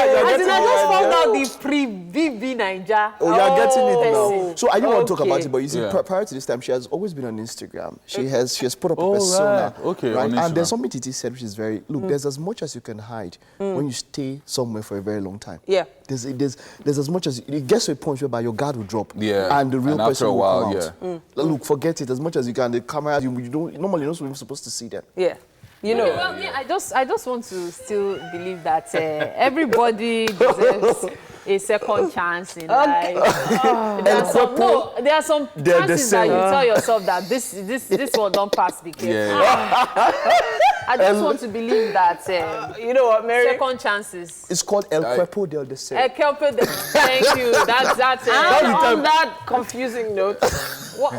you're As in, I getting just it. found out the pre-BB Naija. Oh, you're getting it now. person. So I don't want to talk Okay. about it, but you see, Yeah. prior to this time, she has always been on Instagram. She has put up a persona. right. Okay, right? on And Instagram. there's something Titi said, which is very, look, there's as much as you can hide when you stay somewhere for a very long time. Yeah. There's as much as, it gets to a point whereby your guard will drop. Yeah. And the real And after person a will while, come out. Look, forget it as much as you can. The camera, you don't, normally you're not even supposed to see them. yeah. You know. Well, yeah, I just want to still believe that everybody deserves a second chance in life. There are some They're the chances that same. you tell yourself that this one don't pass because I just want to believe that You know what, Mary? second chances. It's called El Cuerpo del Deseo. Thank you. That's And on that confusing note,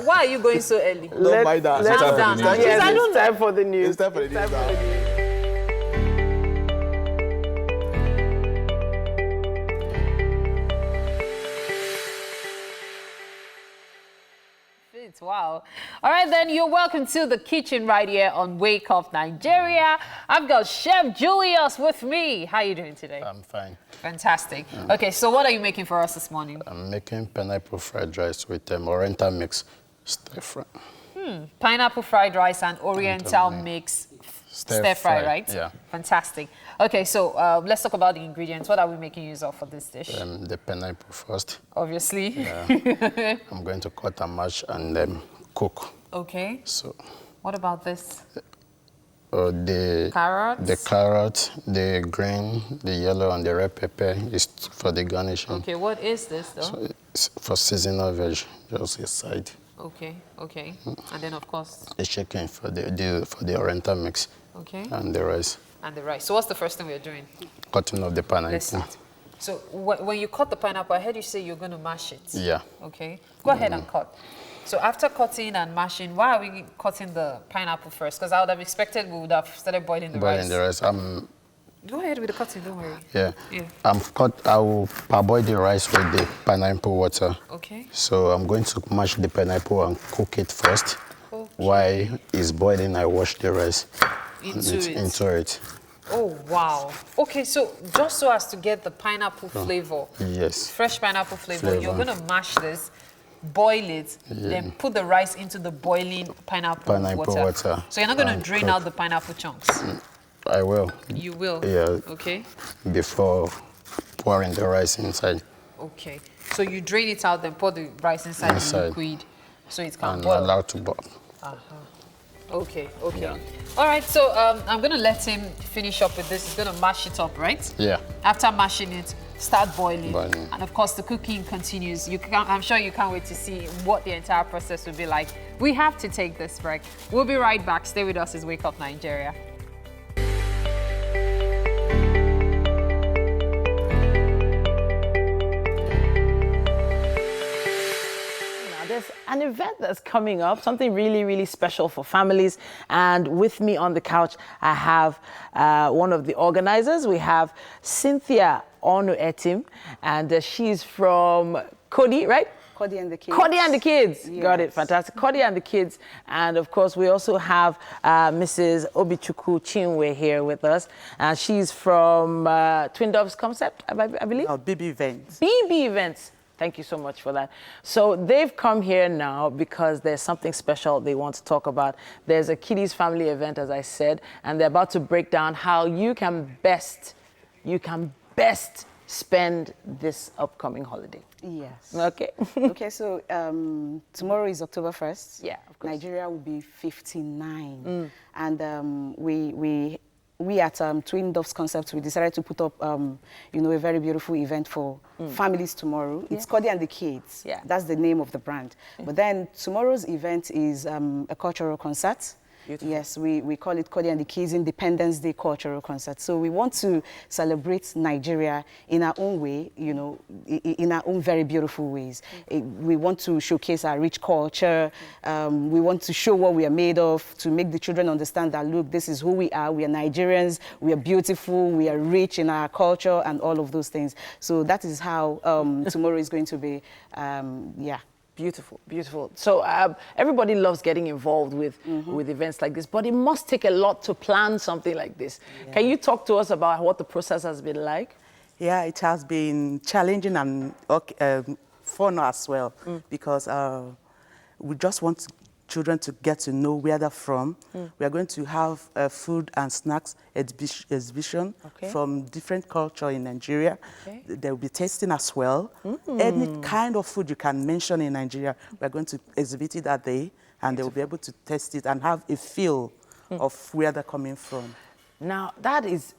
why are you going so early? Don't mind that. let's Calm down. news. Yes, I don't it's time for the news. It's time for the news now. Wow. All right, then, you're welcome to the kitchen right here on Wake Up Nigeria. I've got Chef Julius with me. How are you doing today? I'm fine. Fantastic. Okay, so what are you making for us this morning? I'm making pineapple fried rice with Oriental mix stir fry. Pineapple fried rice and Oriental mix stir fry, right? Yeah. Fantastic. Okay, so let's talk about the ingredients. What are we making use of for this dish? The pineapple first. Obviously. Yeah. I'm going to cut and mash and then cook. Okay. So. What about this? The carrots? The carrot, the green, the yellow, and the red pepper is for the garnishing. Okay, what is this though? So it's for seasonal veg, just a side. Okay, okay. And then of course the chicken for the Oriental mix. Okay. And the rice. And the rice. So what's the first thing we're doing? Cutting of the pineapple. So when you cut the pineapple, I heard you say you're going to mash it. Yeah. Okay. Go ahead and cut. So after cutting and mashing, why are we cutting the pineapple first? Because I would have expected we would have started boiling the rice. Boiling the rice. Go ahead with the cutting, don't worry. Yeah. I will parboil the rice with the pineapple water. Okay. So I'm going to mash the pineapple and cook it first. Okay. While it's boiling, I wash the rice into it. Oh, wow. Okay, so just so as to get the pineapple flavor. Yes. Fresh pineapple flavor. You're going to mash this, boil it, then put the rice into the boiling pineapple water. So you're not going to drain out the pineapple chunks? I will. You will? Yeah. Okay. Before pouring the rice inside. Okay. So you drain it out, then pour the rice inside the liquid so it can boil. And allow to boil. Okay, okay. Yeah. All right, so I'm going to let him finish up with this. He's going to mash it up, right? Yeah. After mashing it, start boiling. And of course, the cooking continues. I'm sure you can't wait to see what the entire process will be like. We have to take this break. We'll be right back. Stay with us as Wake Up Nigeria. There's an event that's coming up, something really, really special for families. And with me on the couch, I have one of the organizers. We have Cynthia Onu-Etim, and she's from Kodi, right? Kodi and the Kids. Kodi and the Kids. Yes. Got it. Fantastic. Kodi and the Kids. And of course, we also have Mrs. Obichukwu Chinwe here with us. And she's from Twin Doves Concept, I believe? BB Events. BB Events. Thank you so much for that. So they've come here now because there's something special they want to talk about. There's a kiddies family event, as I said, and they're about to break down how you can best spend this upcoming holiday. Yes. Okay. Okay, so tomorrow is October 1st. Yeah, of course. Nigeria will be 59. And we at Twin Doves Concept, we decided to put up, a very beautiful event for families tomorrow. It's Kodi and the Kids. Yeah. That's the name of the brand. But then tomorrow's event is a cultural concert. Beautiful. Yes, we call it Kodi and the Kids Independence Day Cultural Concert. So we want to celebrate Nigeria in our own way, in our own very beautiful ways. We want to showcase our rich culture. We want to show what we are made of, to make the children understand that, look, this is who we are. We are Nigerians. We are beautiful. We are rich in our culture and all of those things. So that is how tomorrow is going to be, yeah. Beautiful, beautiful. So everybody loves getting involved with events like this, but it must take a lot to plan something like this. Yeah. Can you talk to us about what the process has been like? Yeah, it has been challenging and fun as well, because we just want children to get to know where they're from. We are going to have food and snacks exhibition from different culture in Nigeria. They will be tasting as well. Any kind of food you can mention in Nigeria, we're going to exhibit it that day, and they will be able to taste it and have a feel of where they're coming from. Now, that is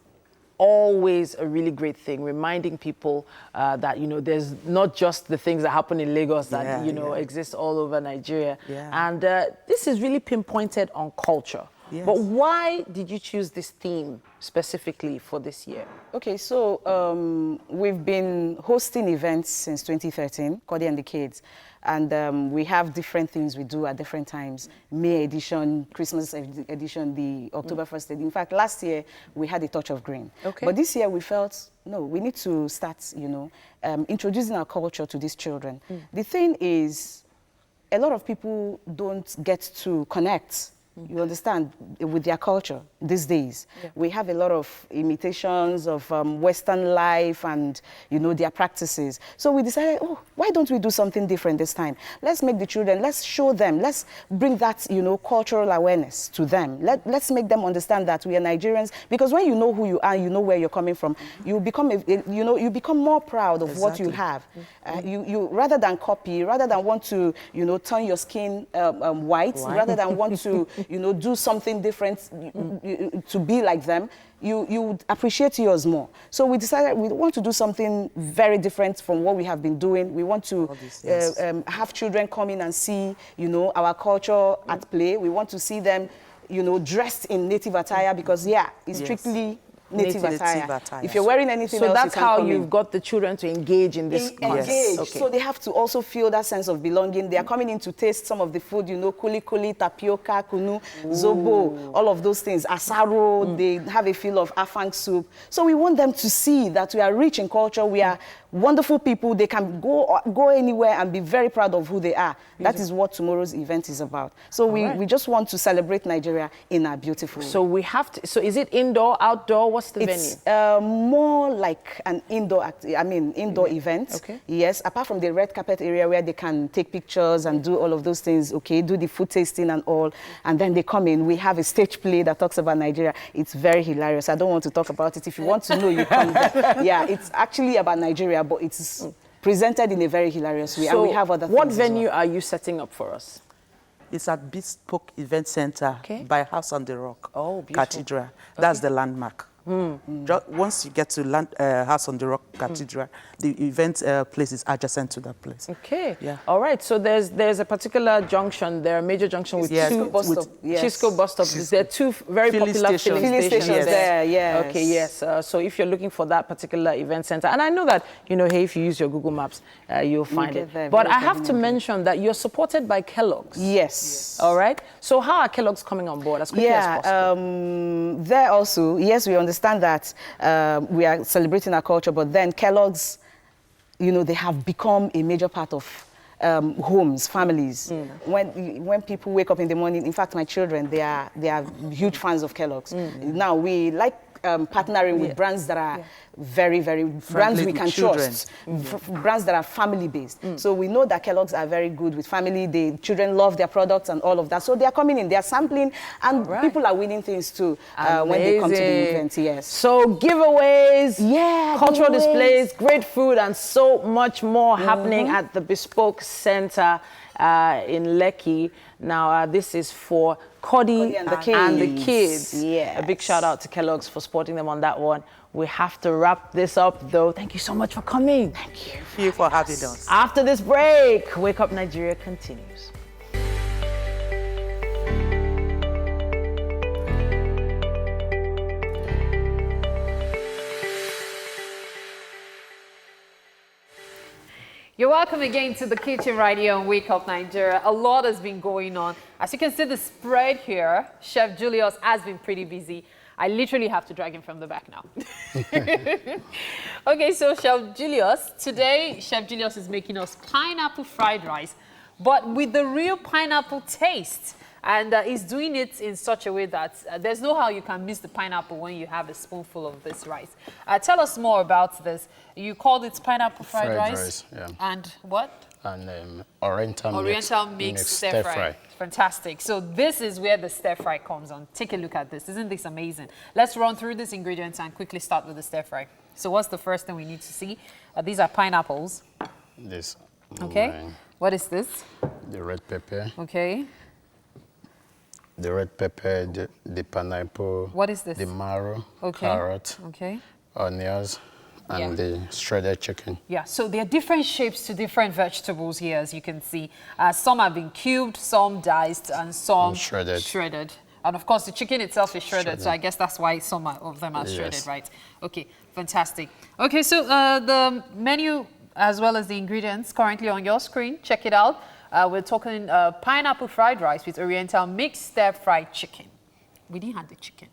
always a really great thing, reminding people that, there's not just the things that happen in Lagos that, exist all over Nigeria. Yeah. And this is really pinpointed on culture. Yes. But why did you choose this theme specifically for this year? Okay, so we've been hosting events since 2013, Kodi and the Kids. And we have different things we do at different times. May edition, Christmas edition, the October 1st edition. In fact, last year, we had a touch of green. Okay. But this year, we felt, no, we need to start, introducing our culture to these children. The thing is, a lot of people don't get to connect, you understand, with their culture these days. Yeah. We have a lot of imitations of Western life and, you know, their practices. So we decided, oh, why don't we do something different this time? Let's make the children, let's show them, let's bring that, you know, cultural awareness to them. Let's make them understand that we are Nigerians, because when you know who you are, you know where you're coming from, you become, you become more proud of what you have. You rather than copy, rather than want to, you know, turn your skin white, rather than want to, you know, do something different to be like them, you would appreciate yours more. So we decided we want to do something very different from what we have been doing. We want to have children come in and see, you know, our culture at play. We want to see them, you know, dressed in native attire, because, yeah, it's strictly native attire. If you're wearing anything else, so that's how come you've in. got the children to engage in this class. Engage. Okay. So they have to also feel that sense of belonging. They are coming in to taste some of the food, you know, kuli, tapioca, kunu, zobo, all of those things. Asaro, they have a feel of afang soup. So we want them to see that we are rich in culture, we are wonderful people. They can go anywhere and be very proud of who they are. That is what tomorrow's event is about. So we just want to celebrate Nigeria in a beautiful way. So we have to, so is it indoor, outdoor? What's the It's venue? more like an indoor, indoor event. Okay. Yes, apart from the red carpet area where they can take pictures and do all of those things, okay, do the food tasting and all, and then they come in. We have a stage play that talks about Nigeria. It's very hilarious. I don't want to talk about it. If you want to know, you come there. Yeah, it's actually about Nigeria, but it's presented in a very hilarious way. So And we have other what things as venue well. are you setting up for us? It's at Bespoke Event Center by House on the Rock Cathedral. Okay. That's the landmark. Once you get to House on the Rock Cathedral, the event place is adjacent to that place. Okay. Yeah. All right. So there's a particular junction there, a major junction with Chisco bus stop. Yes. Chisco bus stop. There are two very popular filling stations there. Yes. Okay. Yes. So if you're looking for that particular event center, and I know that, you know, hey, if you use your Google Maps, you'll find it. there But very I have to mention that you're supported by Kellogg's. Yes. All right. So how are Kellogg's coming on board as quickly as possible? There also, yes, we understand that we are celebrating our culture, but then Kellogg's, you know, they have become a major part of homes, families. When people wake up in the morning, in fact, my children, they are huge fans of Kellogg's. Now, we like partnering with brands that are very, very, brands we can trust, brands that are family-based. So we know that Kellogg's are very good with family. The children love their products and all of that. So they are coming in, they are sampling, and people are winning things too when they come to the event, yes. So giveaways, cultural giveaways. displays, great food, and so much more happening at the Bespoke Center in Lekki. Now, this is for Cody and the kids. Yes. A big shout out to Kellogg's for supporting them on that one. We have to wrap this up, though. Thank you so much for coming. Thank you for having us. After this break, Wake Up Nigeria continues. You're welcome again to the kitchen right here on Wake Up Nigeria. A lot has been going on. As you can see the spread here, Chef Julius has been pretty busy. I literally have to drag him from the back now. Okay, so Chef Julius, today Chef Julius is making us pineapple fried rice, but with the real pineapple taste. And he's doing it in such a way that there's no how you can miss the pineapple when you have a spoonful of this rice. Tell us more about this. You called it pineapple fried rice? Yeah. And what? And Oriental mix stir fry. Fantastic. So this is where the stir fry comes on. Take a look at this. Isn't this amazing? Let's run through these ingredients and quickly start with the stir fry. So what's the first thing we need to see? These are pineapples. This. Okay. What is this? The red pepper. Okay. The red pepper, the pineapple. What is this? The marrow, Okay. carrot, Okay. onions, and the shredded chicken. Yeah, so there are different shapes to different vegetables here, as you can see. Some have been cubed, some diced, and some shredded. And of course, the chicken itself is shredded, so I guess that's why some of them are shredded, right? Okay, fantastic. Okay, so the menu as well as the ingredients currently on your screen, check it out. We're talking pineapple fried rice with Oriental mixed stir-fried chicken. We didn't have the chicken.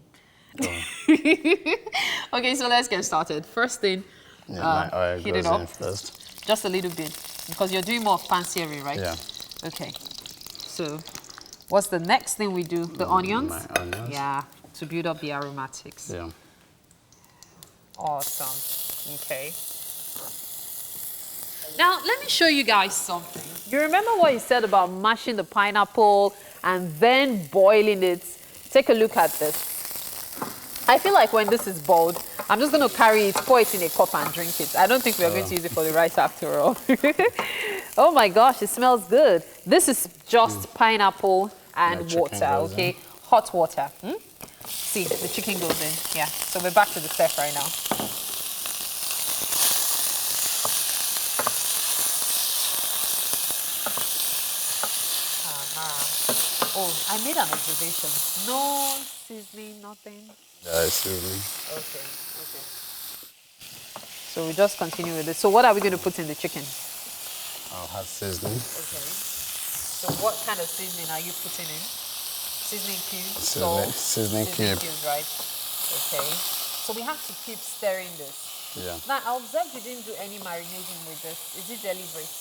Oh. Okay, so let's get started. First thing, my oil heat goes it up. in first. Just a little bit, because you're doing more of pan searing, right? Yeah. Okay. So, what's the next thing we do? The onions? My onions. Yeah, to build up the aromatics. Yeah. Awesome. Okay. Now, let me show you guys something. You remember what he said about mashing the pineapple and then boiling it? Take a look at this. I feel like when this is boiled, I'm just going to carry it, pour it in a cup and drink it. I don't think we're going to use it for the rice after all. Oh my gosh, it smells good. This is just pineapple and water, okay? Hot water. See, the chicken goes in. Yeah, so we're back to the stir fry now. Oh, I made an observation. No seasoning, nothing. Seasoning. Okay. So we just continue with this. So what are we going to put in the chicken? I'll have seasoning. Okay. So what kind of seasoning are you putting in? Seasoning cubes, salt, seasoning cubes, right? Okay. So we have to keep stirring this. Yeah. Now I observed you didn't do any marinating with this. Is it deliberate?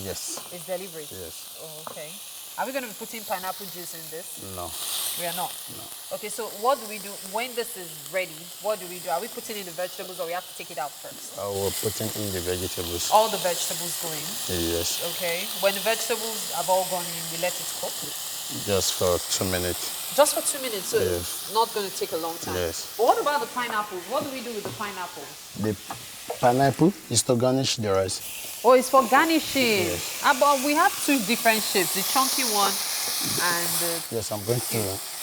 Yes. It's deliberate. Yes. Oh, okay. Are we going to be putting pineapple juice in this? No. We are not? No. Okay, so what do we do when this is ready? What do we do? Are we putting in the vegetables or we have to take it out first? I will put in the vegetables. All the vegetables go in? Yes. Okay. When the vegetables have all gone in, we let it cook? Just for 2 minutes. Just for 2 minutes, so Yes. it's not going to take a long time? Yes. But what about the pineapples? What do we do with the pineapples? The pineapple is to garnish the rice. Oh, it's for garnishing. Yes. But we have two different shapes, the chunky one and the... Yes, I'm going to...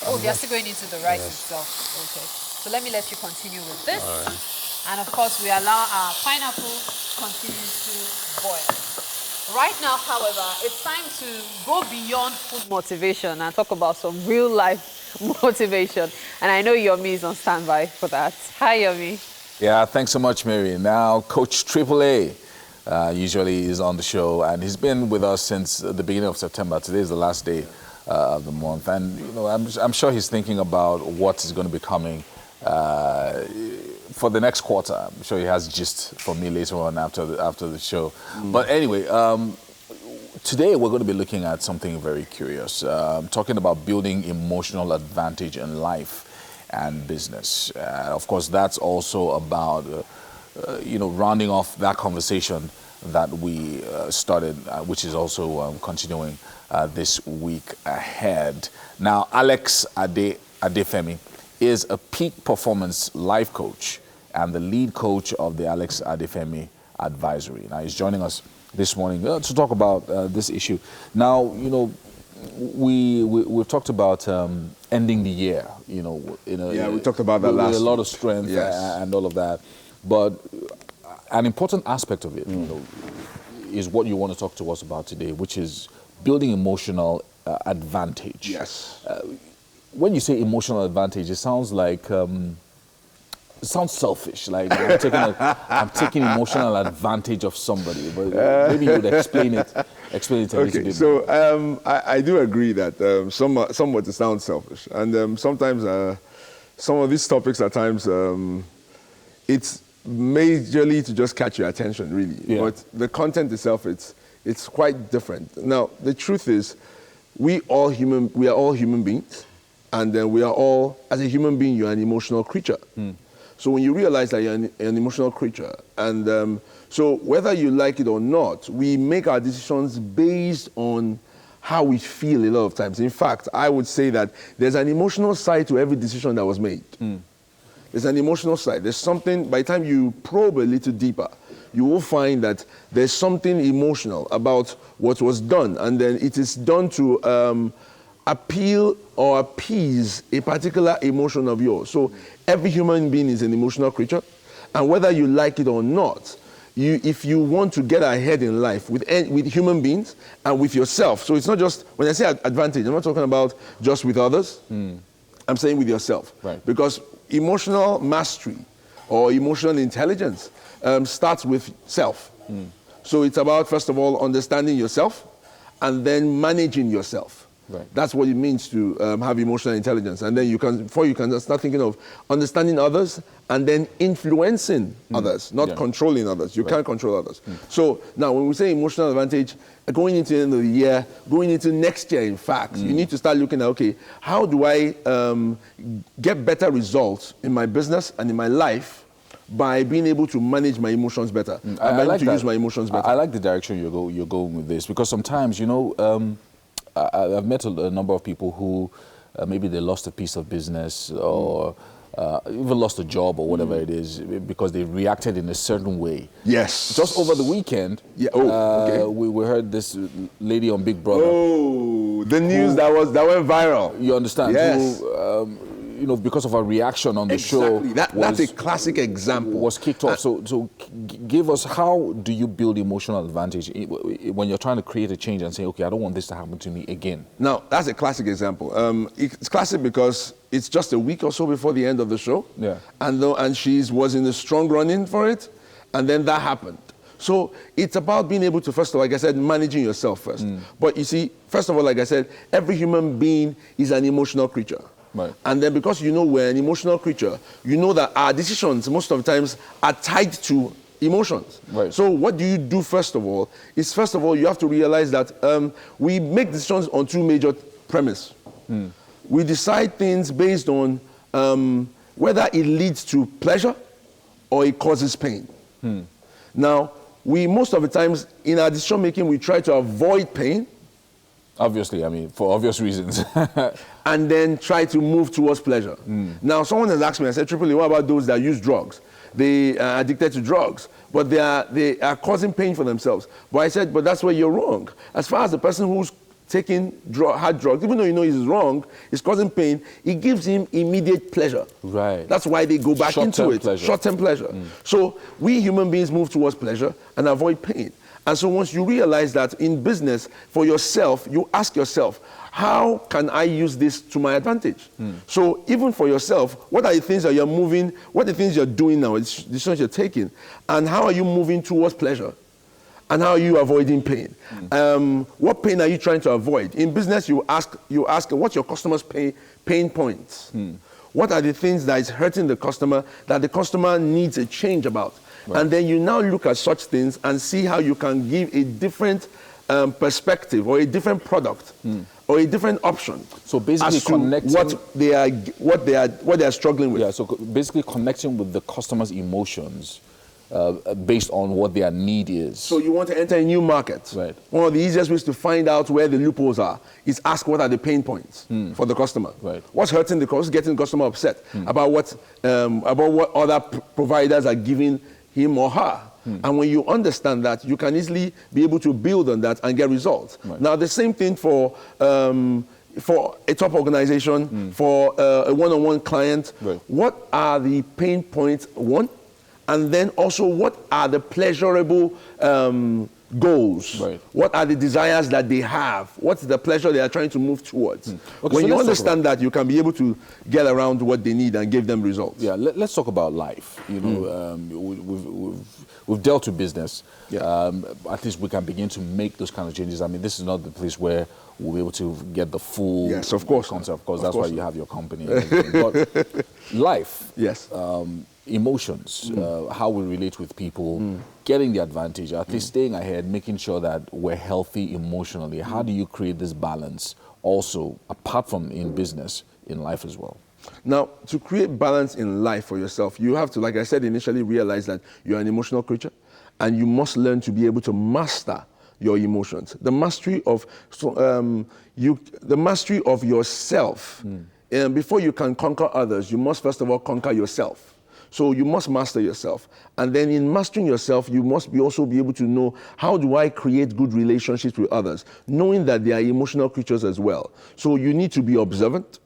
Oh, they're still going into the rice Yes. itself. Okay. So let me let you continue with this. All right. And of course, we allow our pineapple continue to boil. Right now, however, it's time to go beyond food motivation and talk about some real life motivation. And I know Yomi is on standby for that. Hi, Yomi. Yeah, thanks so much, Mary. Now, Coach Triple A usually is on the show, and he's been with us since the beginning of September. Today is the last day of the month, and you know, I'm sure he's thinking about what is going to be coming for the next quarter. I'm sure he has gist for me later on after the show. But anyway, today we're going to be looking at something very curious, talking about building emotional advantage in life and business. Of course, that's also about rounding off that conversation that we started, which is also continuing this week ahead. Now, Alex Adefemi is a peak performance life coach and the lead coach of the Alex Adefemi Advisory. Now, he's joining us this morning to talk about this issue. Now, you know, we've talked about ending the year, you know. We talked about that last with a lot of week. strength Yes. and all of that. But an important aspect of it, you know, is what you want to talk to us about today, which is building emotional advantage. Yes. When you say emotional advantage, it sounds like it sounds selfish. Like I'm taking emotional advantage of somebody. But maybe you would explain it a little bit more. So I do agree that somewhat it sounds selfish, and sometimes some of these topics at times it's majorly to just catch your attention, really. Yeah. But the content itself, it's quite different. Now, the truth is, we are all human beings, and then we are all, as a human being, you're an emotional creature. So when you realize that you're an emotional creature, and so whether you like it or not, we make our decisions based on how we feel a lot of times. In fact, I would say that there's an emotional side to every decision that was made. There's an emotional side. There's something, by the time you probe a little deeper, you will find that there's something emotional about what was done, and then it is done to appeal or appease a particular emotion of yours. So every human being is an emotional creature, and whether you like it or not, if you want to get ahead in life with human beings and with yourself, so it's not just, when I say advantage, I'm not talking about just with others, I'm saying with yourself. Right. Because emotional mastery or emotional intelligence starts with self. So it's about, first of all, understanding yourself and then managing yourself. Right. That's what it means to have emotional intelligence. And then you can start thinking of understanding others and then influencing others, not controlling others. You can't control others. So now when we say emotional advantage, going into the end of the year, going into next year, in fact, you need to start looking at, okay, how do I get better results in my business and in my life by being able to manage my emotions better, and by able to use my emotions better. I like the direction you're going with this, because sometimes, you know, I've met a number of people who maybe they lost a piece of business or even lost a job or whatever it is because they reacted in a certain way. Yes. Just over the weekend, we heard this lady on Big Brother. Oh, the news that went viral. You understand? Yes. Who, you know, because of her reaction on the show, that's a classic example. Was kicked off. So give us, how do you build emotional advantage when you're trying to create a change and say, okay, I don't want this to happen to me again? Now, that's a classic example. It's classic because it's just a week or so before the end of the show. Yeah. And she was in a strong running for it, and then that happened. So it's about being able to, first of all, like I said, managing yourself first. But you see, first of all, like I said, every human being is an emotional creature. Right. And then because you know we're an emotional creature, you know that our decisions most of the times are tied to emotions. Right. So what do you do first of all is, first of all, you have to realize that we make decisions on two major premises. We decide things based on whether it leads to pleasure or it causes pain. Now, we most of the times in our decision making, we try to avoid pain. Obviously, I mean, for obvious reasons. And then try to move towards pleasure. Now, someone has asked me, I said, Triple E, what about those that use drugs? They are addicted to drugs, but they are causing pain for themselves. But I said, but that's where you're wrong. As far as the person who's taking hard drugs, even though you know he's wrong, he's causing pain, it gives him immediate pleasure. Right. That's why they go back into it. Short-term pleasure. So we human beings move towards pleasure and avoid pain. And so once you realize that in business, for yourself, you ask yourself, how can I use this to my advantage? So even for yourself, what are the things that you're moving, what are the things you're doing now, it's decisions you're taking, and how are you moving towards pleasure? And how are you avoiding pain? What pain are you trying to avoid? In business, you ask what's your customer's pain points? What are the things that is hurting the customer that the customer needs a change about? Right. And then you now look at such things and see how you can give a different perspective or a different product or a different option. So basically connecting what they are struggling with. Yeah, so basically connecting with the customer's emotions based on what their need is. So you want to enter a new market. Right. One of the easiest ways to find out where the loopholes are is ask what are the pain points for the customer. Right. What's hurting the customer, what's getting the customer upset about what other providers are giving him or her. And when you understand that, you can easily be able to build on that and get results. Right. Now, the same thing for a top organization, for a one-on-one client. Right. What are the pain points, one? And then also, what are the pleasurable goals? Right. What are the desires that they have? What's the pleasure they are trying to move towards? Okay, when so you let's understand that, you can be able to get around what they need and give them results. Yeah, let's talk about life. You know, we've dealt with business. Yeah. At least we can begin to make those kind of changes. I mean, this is not the place where we'll be able to get the full Yes, of course. concept. Of course, that's why you have your company. But life, yes, emotions, how we relate with people, getting the advantage, at least staying ahead, making sure that we're healthy emotionally. How do you create this balance also, apart from in business, in life as well? Now, to create balance in life for yourself, you have to, like I said initially, realize that you're an emotional creature and you must learn to be able to master your emotions. The mastery of yourself. And before you can conquer others, you must first of all conquer yourself. So you must master yourself. And then in mastering yourself, you must also be able to know, how do I create good relationships with others? Knowing that they are emotional creatures as well. So you need to be observant.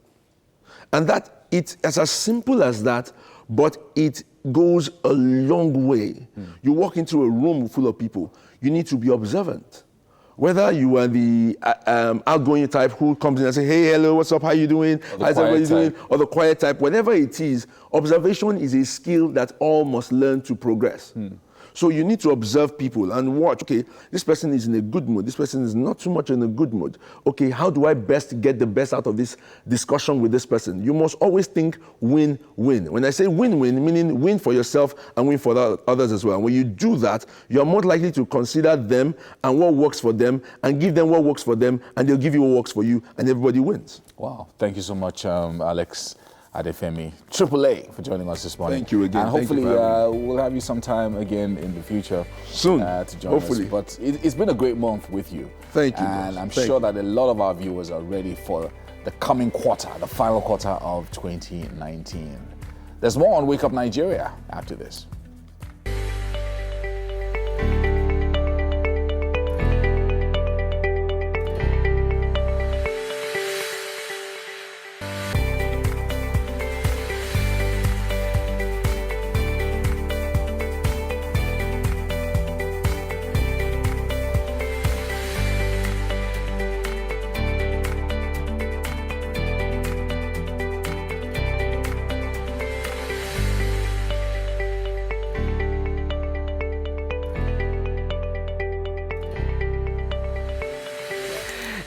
And that it's as simple as that, but it goes a long way. You walk into a room full of people, you need to be observant. Whether you are the outgoing type who comes in and say, hey, hello, what's up, how you doing? How's everybody doing? Or the quiet type, whatever it is, observation is a skill that all must learn to progress. So you need to observe people and watch, okay, this person is in a good mood, this person is not too much in a good mood. Okay, how do I best get the best out of this discussion with this person? You must always think win-win. When I say win-win, meaning win for yourself and win for the others as well. When you do that, you are more likely to consider them and what works for them and give them what works for them, and they'll give you what works for you, and everybody wins. Wow. Thank you so much, Alex Adefemi, AAA, for joining us this morning. Thank you again. And hopefully we'll have you sometime again in the future. Soon, to join hopefully. us. But it's been a great month with you. Thank you. And boss. I'm Thank sure you. that a lot of our viewers are ready for the coming quarter, the final quarter of 2019. There's more on Wake Up Nigeria after this.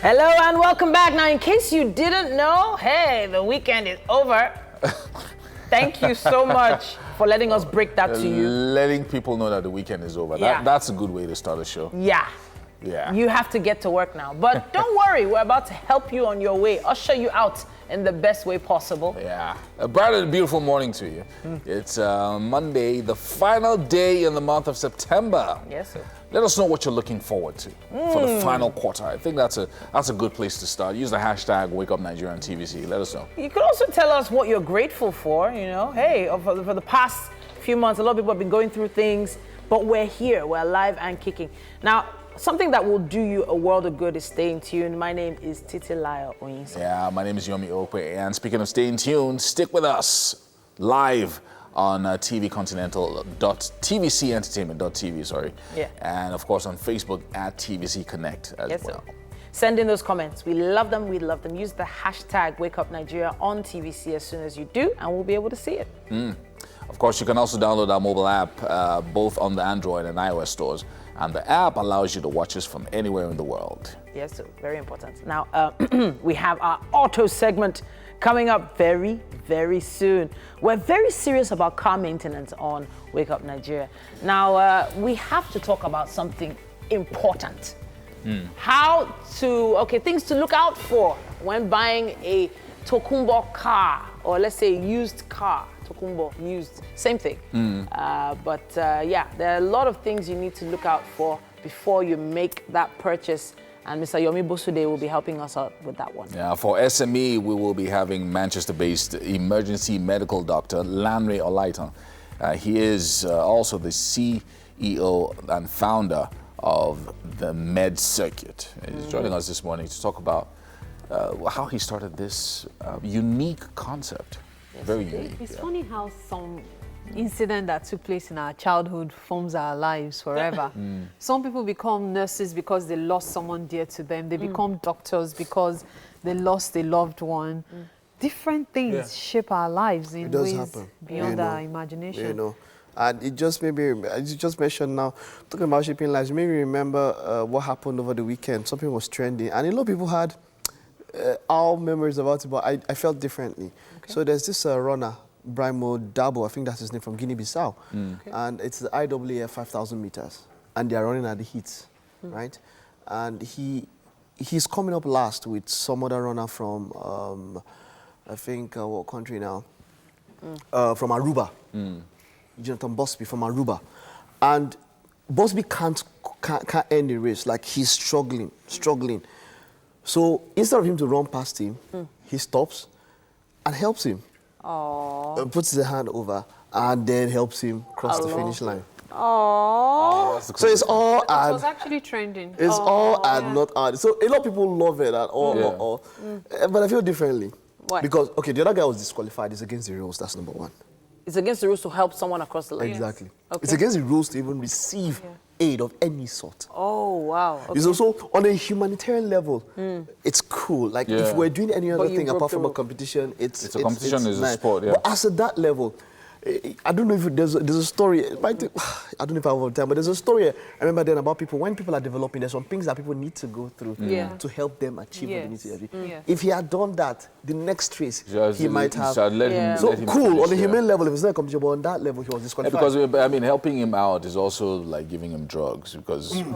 Hello and welcome back. Now, in case you didn't know, hey, the weekend is over. Thank you so much for letting us break that to you. Letting people know that the weekend is over. Yeah. That's a good way to start a show. Yeah. Yeah. You have to get to work now. But don't worry, we're about to help you on your way, usher you out in the best way possible. Yeah. A bright and beautiful morning to you. It's Monday, the final day in the month of September. Yes, sir. Let us know what you're looking forward to for the final quarter. I think that's a good place to start. Use the hashtag #WakeUpNigeria on TVC. Let us know. You could also tell us what you're grateful for, you know. Hey, for the past few months, a lot of people have been going through things, but we're here, we're alive and kicking. Now, something that will do you a world of good is staying tuned. My name is Titilayo Oyinsa. Yeah, my name is Yomi Okwe. And speaking of staying tuned, stick with us live on tvcontinental.tvcentertainment.tv, sorry. Yeah. And of course on Facebook at TVC Connect as Yes, well. sir. Send in those comments. We love them. We love them. Use the hashtag #WakeUpNigeria on TVC as soon as you do, and we'll be able to see it. Of course, you can also download our mobile app, both on the Android and iOS stores. And the app allows you to watch us from anywhere in the world. Yes, sir. Very important. Now, we have our auto segment coming up very, very soon. We're very serious about car maintenance on Wake Up Nigeria. Now, we have to talk about something important. Things to look out for when buying a Tokunbo car, or let's say used car. Tokunbo, used, same thing. Yeah, there are a lot of things you need to look out for before you make that purchase. And Mr. Yomi Bosude will be helping us out with that one. Yeah, for SME, we will be having Manchester-based emergency medical doctor Lanre Olaitan. He is also the CEO and founder of the Med Circuit. He's joining us this morning to talk about how he started this unique concept. Yes, Very unique. It's funny how some incident that took place in our childhood forms our lives forever. Some people become nurses because they lost someone dear to them. They become doctors because they lost a loved one. Different things shape our lives in ways beyond our imagination. You know, and it just made me, as you just mentioned now, talking about shaping lives, made me remember what happened over the weekend. Something was trending, and a lot of people had our memories about it, but I felt differently. Okay. So there's this runner, Brimo Dabo, I think that's his name, from Guinea-Bissau. And it's the IAAF 5,000 meters. And they are running at the heats, right? And he's coming up last with some other runner from, I think, what country now? From Aruba. Jonathan Bosby from Aruba. And Bosby can't end the race. Like, he's struggling. So instead of him to run past him, he stops and helps him. Puts his hand over and then helps him cross the finish line. So it's all ad. It was actually trending. It's all ad, not ad. So a lot of people love it at all. But I feel differently. Why? Because, okay, the other guy was disqualified. It's against the rules. That's number one. It's against the rules to help someone across the line. Exactly. Okay. It's against the rules to even receive aid of any sort. Oh, wow. Okay. It's also, on a humanitarian level, it's cool. Like, if we're doing any other thing apart from a competition, it's a competition, is nice. a sport, But as at that level, I don't know if there's a story. I don't know if I have time, but there's a story I remember then about people. When people are developing, there's some things that people need to go through to help them achieve what they need to achieve. If he had done that, the next race he might have. Let him cool on the human level. If it's not competition, but on that level, he was disqualified. Because I mean, helping him out is also like giving him drugs because you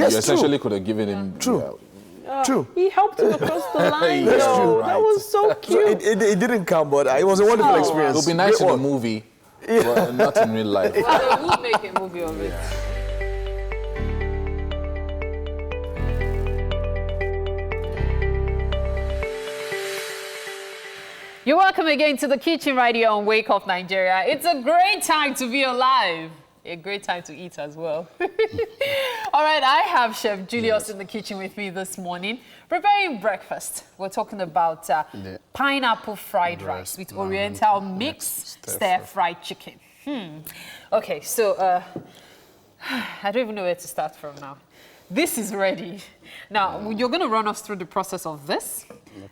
essentially could have given him. True. He helped him across the line. That's true. That was so cute. So it didn't come, but it was a wonderful experience. It would be nice in a movie, but not in real life. They would make a movie of it. You're welcome again to the kitchen right here on Wake Up Nigeria. It's a great time to be alive. A great time to eat as well. All right, I have Chef Julius in the kitchen with me this morning, preparing breakfast. We're talking about pineapple fried rice with Oriental mixed stir-fried chicken. Okay, so I don't even know where to start from now. This is ready. Now, you're going to run us through the process of this.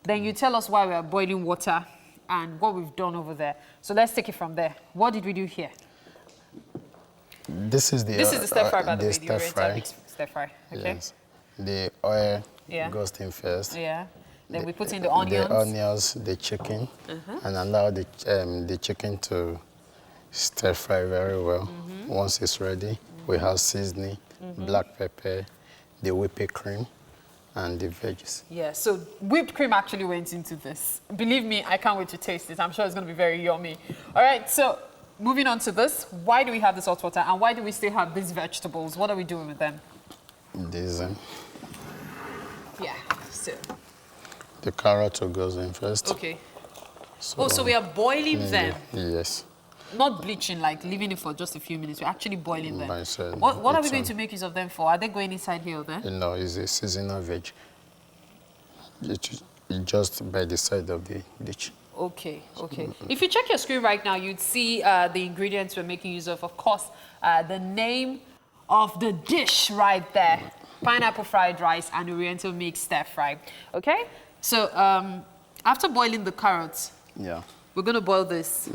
Then you tell us why we are boiling water and what we've done over there. So let's take it from there. What did we do here? This is the stir fry, by the way. stir fry. Stir fry. Okay. Yes. The oil goes in first. Yeah. Then we put in the onions. The onions, the chicken, and allow the chicken to stir fry very well. Once it's ready, we have seasoning, black pepper, the whipped cream, and the veggies. Yeah, so whipped cream actually went into this. Believe me, I can't wait to taste it. I'm sure it's going to be very yummy. All right, so moving on to this, why do we have this hot water and why do we still have these vegetables? What are we doing with them? These, yeah, so. The carrot goes in first. Okay. So we are boiling them? Yes. Not bleaching, like leaving it for just a few minutes. We're actually boiling them. Myself, what are we going to make use of them for? Are they going inside here or there? No, it's a seasonal veg. It's just by the side of the dish. Okay, okay. If you check your screen right now, you'd see the ingredients we're making use of. Of course, the name of the dish right there. Pineapple fried rice and Oriental mixed stir fry. Okay? So, after boiling the carrots, we're going to boil this.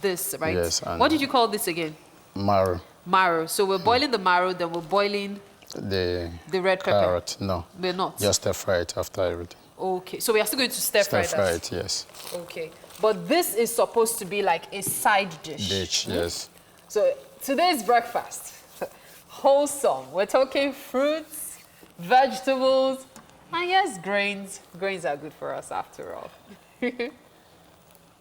This, right? Yes. What did you call this again? Marrow. Marrow. So we're boiling the marrow, then we're boiling the red pepper. Carrot, no. We're not. Just stir fry it after everything. Okay, so we are still going to stir fry that. Stir fry it, yes. Okay, but this is supposed to be like a side dish. Yes. So today's breakfast, wholesome. We're talking fruits, vegetables, and yes, grains. Grains are good for us after all.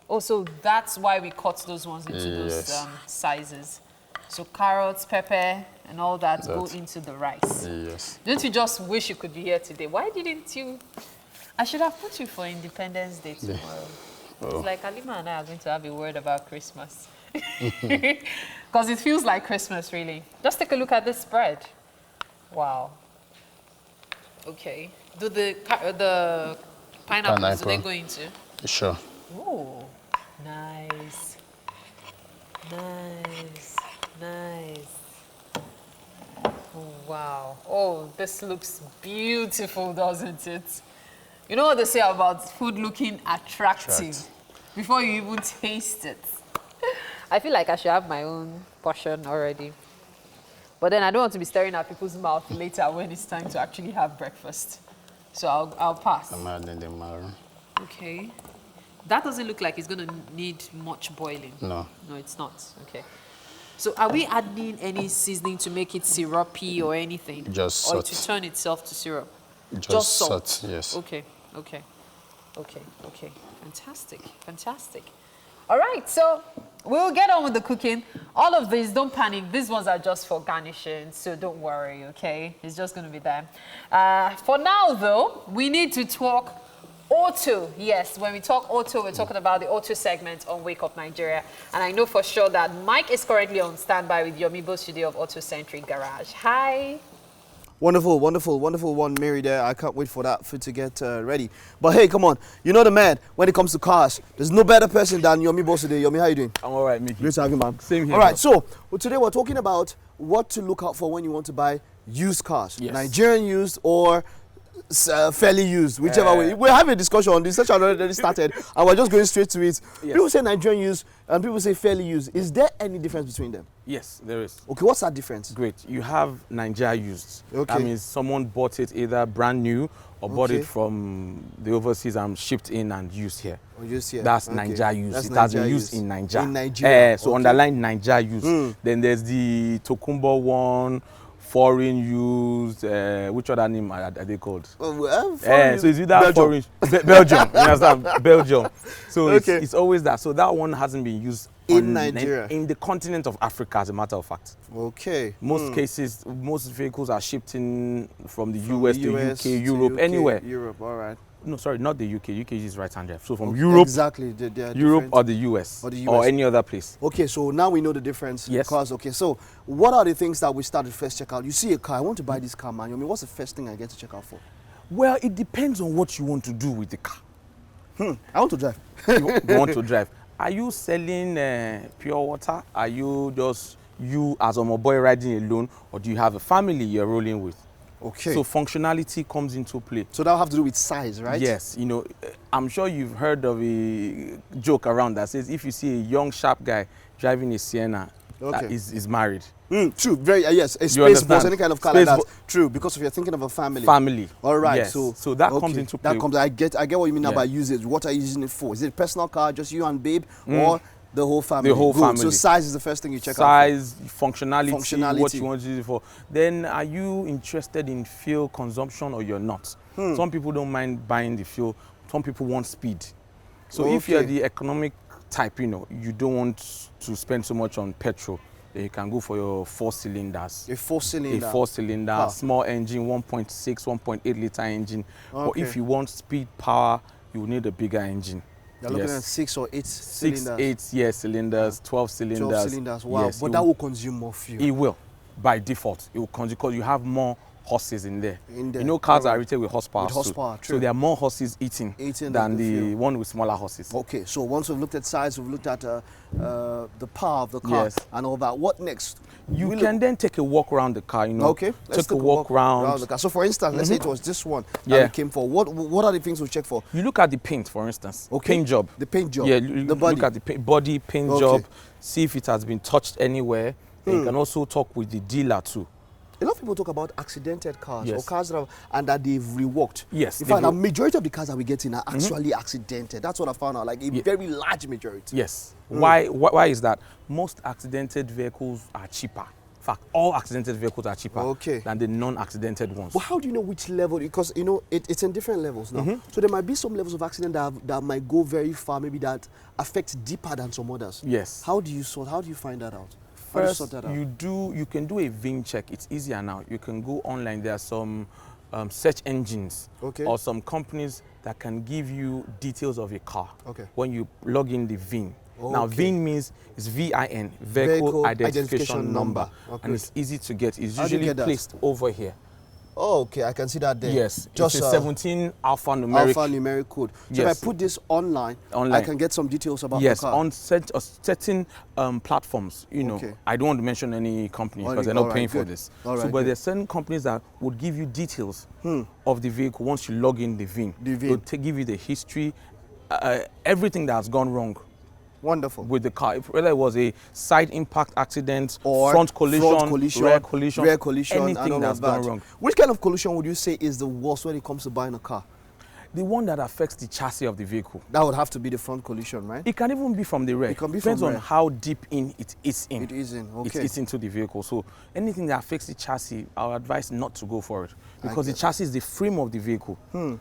Also, that's why we cut those ones into those sizes. So carrots, pepper, and all that go into the rice. Yes. Don't you just wish you could be here today? Why didn't you? I should have put you for Independence Day tomorrow. It's like Halima and I are going to have a word about Christmas. Because it feels like Christmas, really. Just take a look at this spread. Wow. Okay. Do the pineapples, do they go into? Sure. Oh, nice. Nice. Nice. Oh, wow. Oh, this looks beautiful, doesn't it? You know what they say about food looking attractive before you even taste it? I feel like I should have my own portion already. But then I don't want to be staring at people's mouth later when it's time to actually have breakfast. So I'll pass. I'm adding the marrow. Okay. That doesn't look like it's going to need much boiling. No. No, it's not. Okay. So are we adding any seasoning to make it syrupy or anything? Just salt. Or to turn itself to syrup? Just salt, yes. Okay, okay, okay, okay. Fantastic, fantastic. All right, so we'll get on with the cooking. All of these, don't panic. These ones are just for garnishing, so don't worry, okay? It's just going to be there. For now, though, we need to talk Auto. Yes, when we talk Auto, we're talking about the Auto segment on Wake Up Nigeria. And I know for sure that Mike is currently on standby with Yomibo Studio of Auto Centric Garage. Hi. Wonderful, wonderful, wonderful one, Mary there. I can't wait for that food to get ready. But hey, come on. You know the man, when it comes to cars, there's no better person than Yomi Boss today. Yomi, how you doing? I'm all right, Mickey. Great to have you, man. Same here. All right, so today we're talking about what to look out for when you want to buy used cars. Yes. Nigerian used or fairly used, whichever way. We're having a discussion on this. Session already started, and we're just going straight to it. Yes. People say Nigerian use, and people say fairly used. Is there any difference between them? Yes, there is. Okay, what's that difference? Great. You have Nigeria used. Okay. That means someone bought it either brand new or bought Okay. it from the overseas and shipped in and used here. Or used here. That's Okay. Nigeria used. That's It has been Nigeria used in Nigeria. In Nigeria. So Okay. underline Nigeria used. Mm. Then there's the Tokumbo one, foreign used. Which other name are they called? Foreign So it's either Belgium. foreign Belgium. You understand? Belgium. So Okay. it's always that. So that one hasn't been used In on Nigeria. in the continent of Africa, as a matter of fact. Okay. Most Mm. cases, most vehicles are shipped in from the From US the to US UK, to Europe, UK, anywhere. Europe, all right. No, sorry, not the UK. UK is right-hand drive. So from Okay, Europe, exactly. They are Europe different. or the US, Or the or US. any other place. Okay, so now we know the difference. Yes. Cars. Okay, so what are the things that we start to first check out? You see a car, I want to buy this car, man. I mean, what's the first thing I get to check out for? Well, it depends on what you want to do with the car. I want to drive. You want to drive. Are you selling pure water? Are you just you as a boy riding alone, or do you have a family you're rolling with? Okay. So functionality comes into play. So that will have to do with size, right? Yes. You know, I'm sure you've heard of a joke around that says if you see a young, sharp guy driving a Sienna, Okay. that is married. True. Very yes. A You space bus, understand? any kind of car Space like that. bu- True, because if you're thinking of a family. Family. All right. Yes. So that comes into play. That comes. I get what you mean now Yeah. by usage. What are you using it for? Is it a personal car, just you and babe, or the whole family? The whole Good. family. So size is the first thing you check out. Size, functionality, Functionality. what you want to use it for. Then are you interested in fuel consumption or you're not? Some people don't mind buying the fuel. Some people want speed. So if you're Okay. the economic type, you know, you don't want to spend so much on petrol, then you can go for your 4 cylinders. A 4-cylinder. A 4-cylinder, car. small engine, 1.6, 1.8 liter engine. But Okay. if you want speed, power, you will need a bigger engine. You're looking Yes. at 6 or 8 6, cylinders. 8 cylinders, 12 cylinders. 12 cylinders. Wow. Yes, But it that will consume more fuel. It will, by default. It will consume because you have more horses in there. In there. You know, cars Alright. are rated with horsepower. With horsepower, too. true. So there are more horses eating than the the fuel. one with smaller horses. Okay, so once we've looked at size, we've looked at the power of the car Yes. and all that. What next? You We can then take a walk around the car, you know. Okay, let's take a walk around. the car. So, for instance, let's say it was this one that Yeah. we came for. What are the things we check for? You look at the paint, for instance. Okay. Paint job. The paint job. Yeah, The body. look at the body paint Okay. job. See if it has been touched anywhere. And you can also talk with the dealer too. A lot of people talk about accidented cars or Yes. cars that and that they've reworked. Yes, In they've fact, the re- majority of the cars that we get in are actually accidented. That's what I found out. Like a very large majority. Yes. Why is that? Most accidented vehicles are cheaper. In fact, all accidented vehicles are cheaper than the non-accidented ones. But how do you know which level? Because you know it's in different levels now. So there might be some levels of accident that might go very far, maybe that affect deeper than some others. Yes. How do you find that out? How do you First, sort that out? you can do a VIN check. It's easier now. You can go online. There are some search engines or some companies that can give you details of a car. Okay. When you log in the VIN. Now, Okay. VIN means it's VIN, Vehicle Identification Number. Okay. And it's easy to get. It's How do you usually get that? placed over here. Oh, okay, I can see that there. Yes, Just it's a 17 alphanumeric. alphanumeric code. So Yes. if I put this online, I Online. can get some details about Yes, the car. on certain platforms, you know, Okay. I don't want to mention any company Only- because they're not alright, paying for good. this. Alright, So, but good. there's certain companies that would give you details of the vehicle once you log in the VIN. The VIN. They'll give you the history, everything that has gone wrong. Wonderful. With the car, whether it was a side impact accident, Or front collision, rear rear collision, and anything all that's of that. gone wrong. Which kind of collision would you say is the worst when it comes to buying a car? The one that affects the chassis of the vehicle. That would have to be the front collision, right? It can even be from the rear. It can be Depends from on rear. how deep in it is in. It is in, It okay. is into the vehicle. So anything that affects the chassis, I would advise not to go for it because the get chassis is the frame of the vehicle.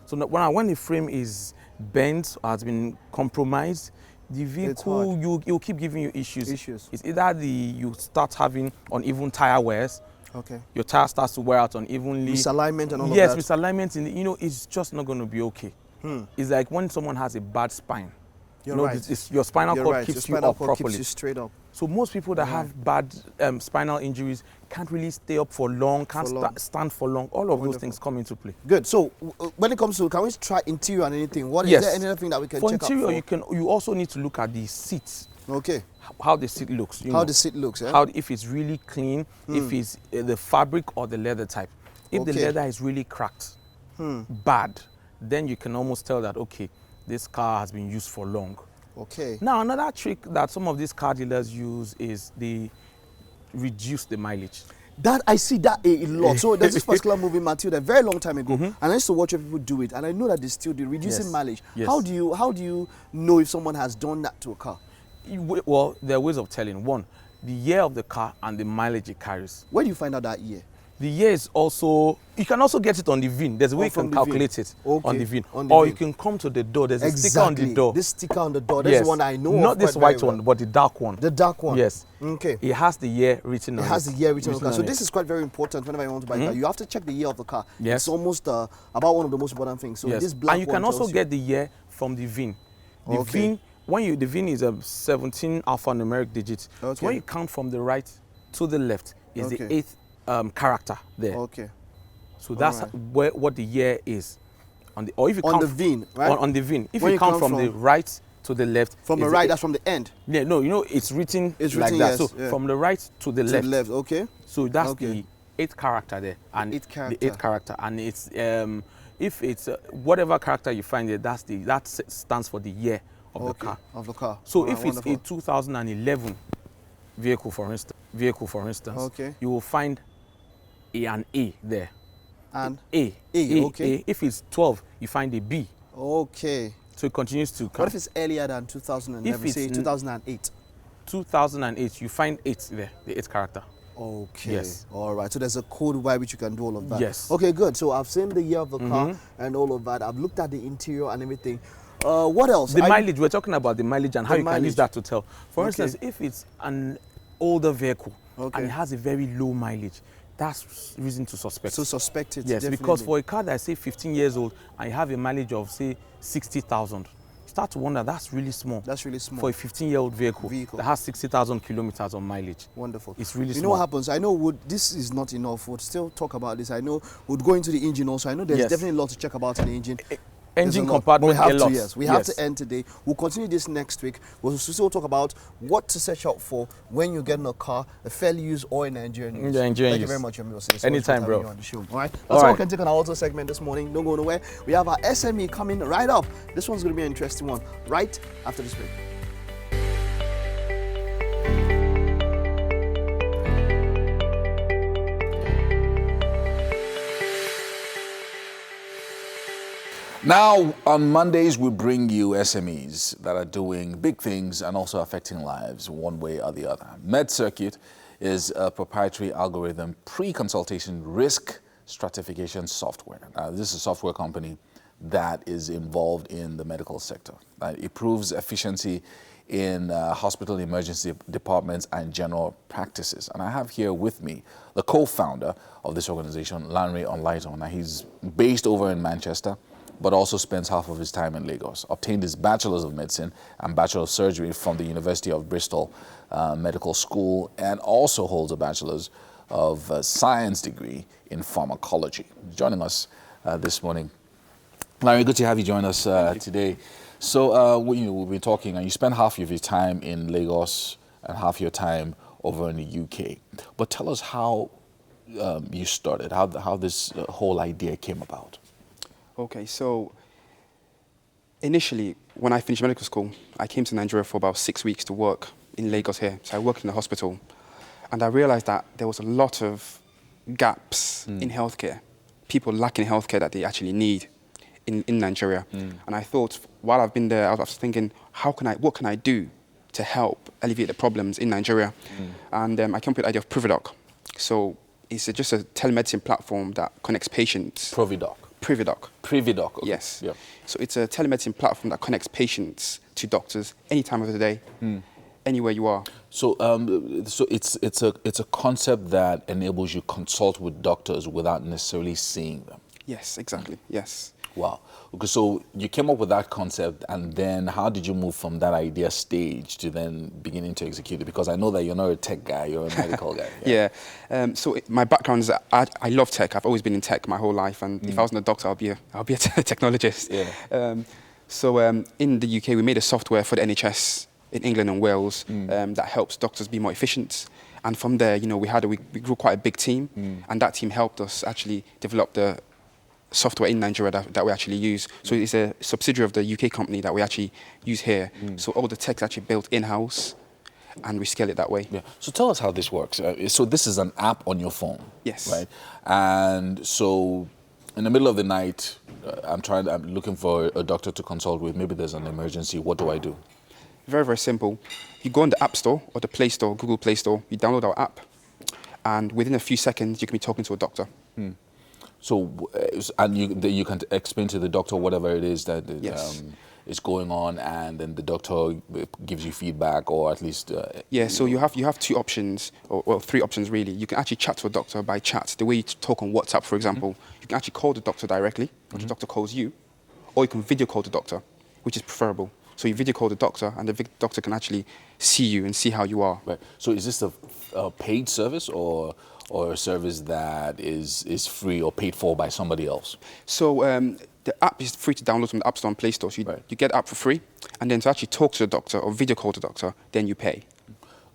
So when the frame is bent or has been compromised, the vehicle you'll keep giving you issues. It's either you start having uneven tire wears. Okay. Your tire starts to wear out unevenly. Misalignment and all of yes, that. misalignment in the, it's just not going to be okay. It's like when someone has a bad spine. You're you know, right. your spinal You're cord right. Your keeps you spinal up cord properly. keeps you straight up. So most people that have bad spinal injuries can't really stay up for long, can't For long. stand for long. All of those things come into play. Good. So when it comes to, can we try interior and anything? What is Yes. there any other thing that we can For check interior, out for? you also need to look at the seats. Okay. How the seat looks. How the seat looks, yeah? How if it's really clean, if it's the fabric or the leather type. If the Okay. leather is really cracked, bad, then you can almost tell that, okay, this car has been used for long. Okay. Now, another trick that some of these car dealers use is they reduce the mileage. That I see that a lot. So there's this particular movie, Matilda, a very long time ago, and I used to watch people do it, and I know that they still do reducing mileage. Yes. How do you know if someone has done that to a car? Well, there are ways of telling. One, the year of the car and the mileage it carries. Where do you find out that year? The year is also, you can also get it on the VIN. There's a way you can calculate it on the VIN. Or you can come to the door. There's a sticker on the door. This sticker on the door, that's the one I know Not of this white one, but the dark one. The dark one? Yes. Okay. It has the year written on it. It has the year written on the car. So it. this is quite very important whenever you want to buy a car. You have to check the year of the car. Yes. It's almost about one of the most important things. So this black and you can also get the year from the VIN. The VIN, the VIN is a 17 alphanumeric digits. So when you count from the right to the left is the 8th character there. Okay. So that's what the year is. Or if you count the VIN, right? On the VIN. If you count from the right to the left. From the right, that's from the end. Yeah, no, it's written like that. Yes, so from the right to the left. To the left, okay. So that's the 8th character there. And the 8th character. And it's if it's whatever character you find there, that stands for the year of the car. Of the car. So if it's a 2011 vehicle, for instance, you will find an A there. And A. Okay. If it's 12, you find a B. Okay. So it continues to count. What if it's earlier than 2011, say 2008? 2008, you find 8 there, the 8th character. Okay. Yes. All right. So there's a code by which you can do all of that. Yes. Okay, good. So I've seen the year of the car and all of that. I've looked at the interior and everything. What else? The mileage. We're talking about the mileage and how you can use that to tell. For instance, if it's an older vehicle and it has a very low mileage, that's reason to suspect. So suspect it. Yes, definitely. because for a car that's say 15 years old and you have a mileage of say 60,000, you start to wonder that's really small. That's really small for a 15-year-old vehicle that has 60,000 kilometers of mileage. Wonderful. It's really small. You know what happens? I know this is not enough. We'll still talk about this. I know we'll go into the engine also. I know there's definitely a lot to check about in the engine. Engine compartment, we have to end today. We'll continue this next week. We'll still talk about what to search out for when you get in a car, a fairly used or in Nigerian use. Thank you very much, Yemi. Anytime, bro. On the show. All right. That's all we can take on our auto segment this morning. Don't go nowhere. We have our SME coming right up. This one's going to be an interesting one right after this break. Now, on Mondays, we bring you SMEs that are doing big things and also affecting lives one way or the other. MedCircuit is a proprietary algorithm pre-consultation risk stratification software. This is a software company that is involved in the medical sector. It improves efficiency in hospital emergency departments and general practices. And I have here with me the co-founder of this organization, Lanre Onlaiton. Now, he's based over in Manchester, but also spends half of his time in Lagos. Obtained his Bachelor's of Medicine and Bachelor of Surgery from the University of Bristol Medical School, and also holds a Bachelor's of Science degree in Pharmacology. Joining us this morning. Larry, good to have you join us today. So we've been talking, and you spend half of your time in Lagos and half your time over in the UK. But tell us how you started, how this whole idea came about. Okay, so initially, when I finished medical school, I came to Nigeria for about 6 weeks to work in Lagos here. So I worked in the hospital, and I realized that there was a lot of gaps in healthcare, people lacking healthcare that they actually need in Nigeria. And I thought, while I've been there, I was thinking, what can I do to help alleviate the problems in Nigeria? And I came up with the idea of Prividoc. So it's just a telemedicine platform that connects patients. Prividoc. Prividoc, okay. Yes. Yep. So it's a telemedicine platform that connects patients to doctors any time of the day, anywhere you are. So, so it's a concept that enables you to consult with doctors without necessarily seeing them. Yes, exactly. Yes. Wow. Okay, so you came up with that concept, and then how did you move from that idea stage to then beginning to execute it? Because I know that you're not a tech guy, you're a medical guy. Yeah. So my background is I love tech. I've always been in tech my whole life, and if I wasn't a doctor, I'll be a technologist. Yeah. So in the UK, we made a software for the NHS in England and Wales that helps doctors be more efficient. And from there, we grew quite a big team, and that team helped us actually develop the software in Nigeria that we actually use. So it's a subsidiary of the UK company that we actually use here. So all the tech's actually built in-house, and we scale it that way. Yeah. So tell us how this works. So this is an app on your phone. Yes. Right. And so in the middle of the night, I'm looking for a doctor to consult with. Maybe there's an emergency. What do I do? Very, very simple. You go on the App Store or the Play Store, Google Play Store, you download our app, and within a few seconds, you can be talking to a doctor. So, and you can explain to the doctor whatever it is that is going on, and then the doctor gives you feedback, or at least... yeah, so you have two options, or well, three options really. You can actually chat to a doctor by chat, the way you talk on WhatsApp, for example. You can actually call the doctor directly, and the doctor calls you, or you can video call the doctor, which is preferable. So you video call the doctor, and the doctor can actually see you and see how you are. Right. So is this a paid service, or a service that is free or paid for by somebody else? So the app is free to download from the App Store and Play Store. So you get the app for free, and then to actually talk to the doctor or video call the doctor, then you pay.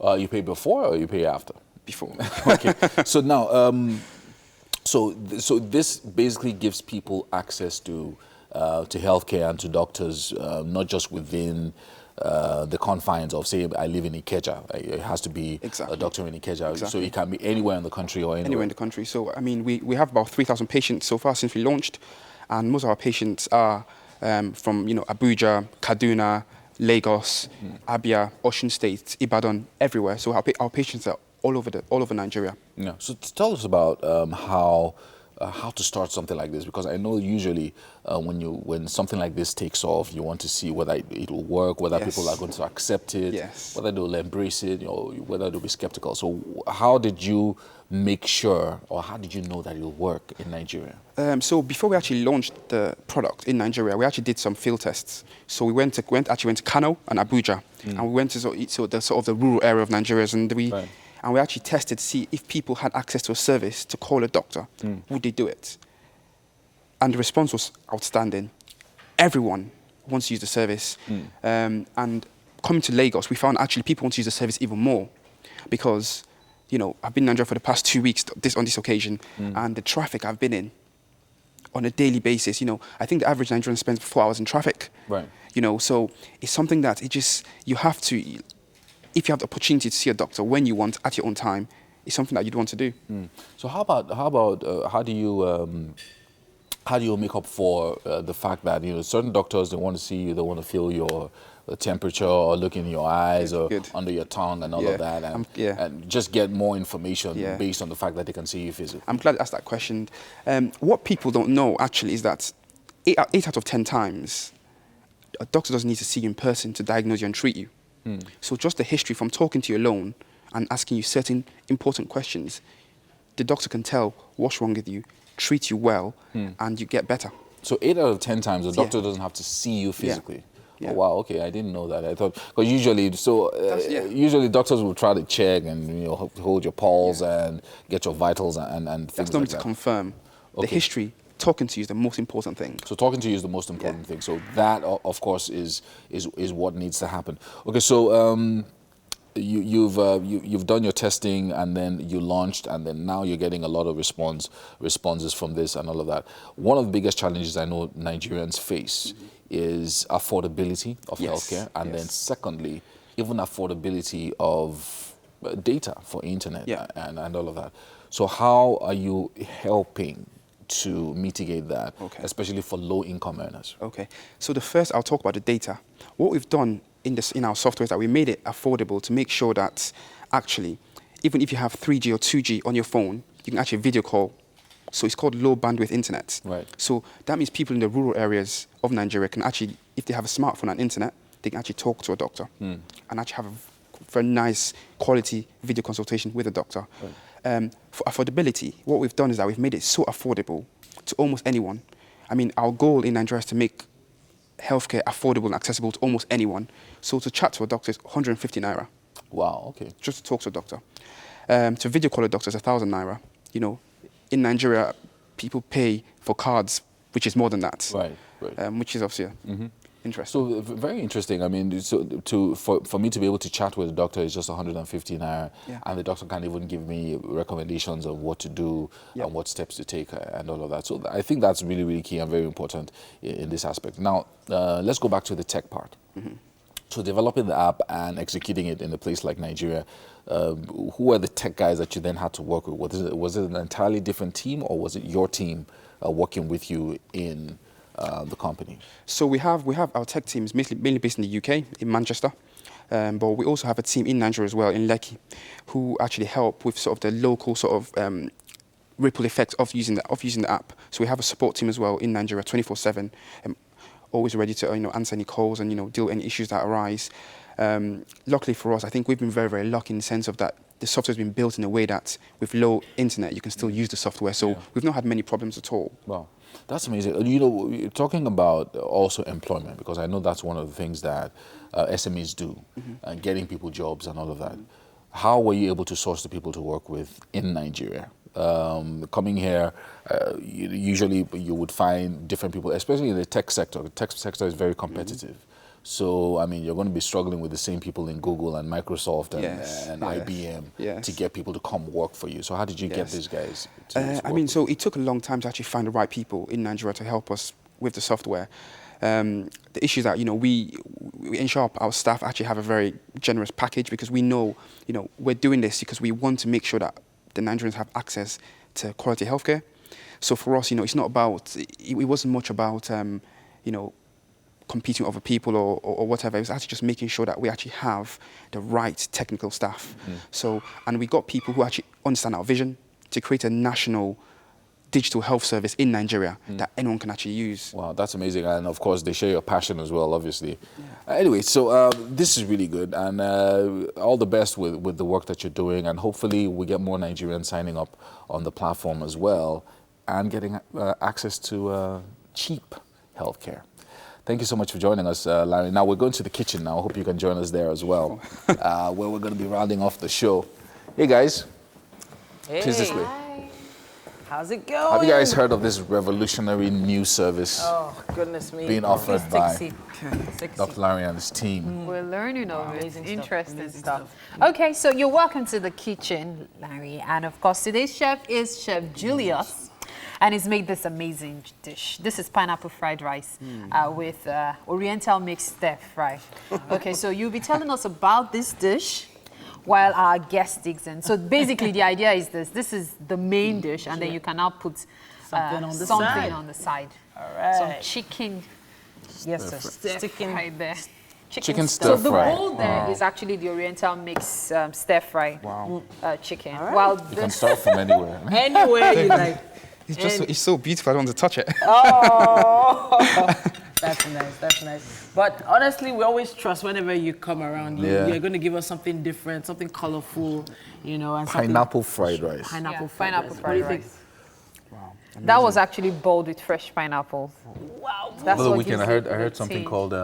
You pay before or you pay after? Before. Okay. So now, so this basically gives people access to healthcare and to doctors, not just within the confines of, say, I live in Ikeja. It has to be a doctor in Ikeja. Exactly. So it can be anywhere in the country or anywhere in the country. So, I mean, we have about 3,000 patients so far since we launched, and most of our patients are from, Abuja, Kaduna, Lagos, Abia, Osun State, Ibadan, everywhere. So our patients are all over Nigeria. Yeah. So tell us about how to start something like this, because I know usually when something like this takes off, you want to see whether it will work, whether people are going to accept it, whether they'll embrace it, or whether they'll be skeptical. So how did you make sure, or how did you know that it'll work in Nigeria? So before we actually launched the product in Nigeria, we actually did some field tests. So we went to Kano and Abuja, and we went to the rural area of Nigeria, and we actually tested to see if people had access to a service to call a doctor. Would they do it? And the response was outstanding. Everyone wants to use the service. And coming to Lagos, we found actually people want to use the service even more, because, I've been in Nigeria for the past 2 weeks on this occasion, and the traffic I've been in on a daily basis, I think the average Nigerian spends 4 hours in traffic. Right. So it's something that you have to, if you have the opportunity to see a doctor when you want at your own time, it's something that you'd want to do. So how do you make up for the fact that certain doctors, they want to see you, they want to feel your temperature or look in your eyes or under your tongue and all of that, and just get more information based on the fact that they can see you physically? I'm glad you asked that question. What people don't know actually is that 8 out of 10 times, a doctor doesn't need to see you in person to diagnose you and treat you. So just the history from talking to you alone and asking you certain important questions, the doctor can tell what's wrong with you, treat you well, and you get better. So 8 out of 10 times, the doctor doesn't have to see you physically. Oh, wow, okay, I didn't know that. I thought, because usually doctors will try to check and hold your pulse and get your vitals and things That's not like to that. confirm. The history, talking to you is the most important thing. So talking to you is the most important thing. So that, of course, is what needs to happen. Okay, so you've done your testing, and then you launched, and then now you're getting a lot of responses from this and all of that. One of the biggest challenges I know Nigerians face is affordability of healthcare, and then secondly, even affordability of data for internet and all of that. So how are you helping to mitigate that, especially for low-income earners? Okay, so I'll talk about the data. What we've done in our software is that we made it affordable to make sure that actually, even if you have 3G or 2G on your phone, you can actually video call. So it's called low bandwidth internet. Right. So that means people in the rural areas of Nigeria can actually, if they have a smartphone and internet, they can actually talk to a doctor and actually have a very nice quality video consultation with a doctor. Right. For affordability, what we've done is that we've made it so affordable to almost anyone. I mean, our goal in Nigeria is to make healthcare affordable and accessible to almost anyone. So to chat to a doctor is 150 naira. Wow, okay. Just to talk to a doctor. To video call a doctor is 1,000 naira. In Nigeria, people pay for cards, which is more than that. Right. Which is obviously. interest. So very interesting. I mean, for me to be able to chat with a doctor is just 150 naira, and the doctor can't even give me recommendations of what to do and what steps to take and all of that. So I think that's really, really key and very important in this aspect. Now, let's go back to the tech part. So developing the app and executing it in a place like Nigeria, who are the tech guys that you then had to work with? Was it an entirely different team, or was it your team working with you in the company? So we have our tech teams mainly based in the UK, in Manchester, but we also have a team in Nigeria as well, in Lekki, who actually help with sort of the local sort of ripple effects of using the app. So we have a support team as well in Nigeria, 24/7, always ready to answer any calls and deal with any issues that arise. Luckily for us, I think we've been very, very lucky in the sense of that the software's been built in a way that with low internet you can still use the software. So we've not had many problems at all. Wow. That's amazing. You're talking about also employment, because I know that's one of the things that SMEs do, and getting people jobs and all of that. How were you able to source the people to work with in Nigeria? Coming here, usually you would find different people, especially in the tech sector. The tech sector is very competitive. So, I mean, you're going to be struggling with the same people in Google and Microsoft and IBM to get people to come work for you. So how did you get these guys to so it took a long time to actually find the right people in Nigeria to help us with the software. The issue is that, we ensure our staff actually have a very generous package, because we know, we're doing this because we want to make sure that the Nigerians have access to quality healthcare. So for us, it's not about, it wasn't much about, competing with other people or whatever. It was actually just making sure that we actually have the right technical staff. So, and we got people who actually understand our vision to create a national digital health service in Nigeria that anyone can actually use. Wow, that's amazing. And of course, they share your passion as well, obviously. Anyway, so this is really good. And all the best with the work that you're doing. And hopefully we get more Nigerians signing up on the platform as well and getting access to cheap healthcare. Thank you so much for joining us, Larry. Now we're going to the kitchen now. I hope you can join us there as well, where we're going to be rounding off the show. Hey, guys. Hey. Please this way. Hi. How's it going? Have you guys heard of this revolutionary new service goodness me. being offered by Sexy. Dr. Larry and his team? We're learning of it. Amazing Interesting stuff. Okay, so you're welcome to the kitchen, Larry. And of course, today's chef is Chef Julius. And he's made this amazing dish. This is pineapple fried rice with Oriental mixed stir fry. Okay, so you'll be telling us about this dish while our guest digs in. So basically, the idea is this. This is the main dish, and then you can now put something on the side. All right. Some chicken. Yes, sir. Sticking right there. Chicken stir fry. So the bowl there is actually the Oriental mix stir fry chicken. Right. While You can start from anywhere. Anywhere you like. It's so beautiful, I don't want to touch it. Oh, that's nice, that's nice. But honestly, we always trust whenever you come around, you're going to give us something different, something colorful, and Pineapple fried rice. Pineapple fried rice. Wow. That was actually boiled with fresh pineapple. Wow. That's Over the what weekend, I gives it heard the something taste. called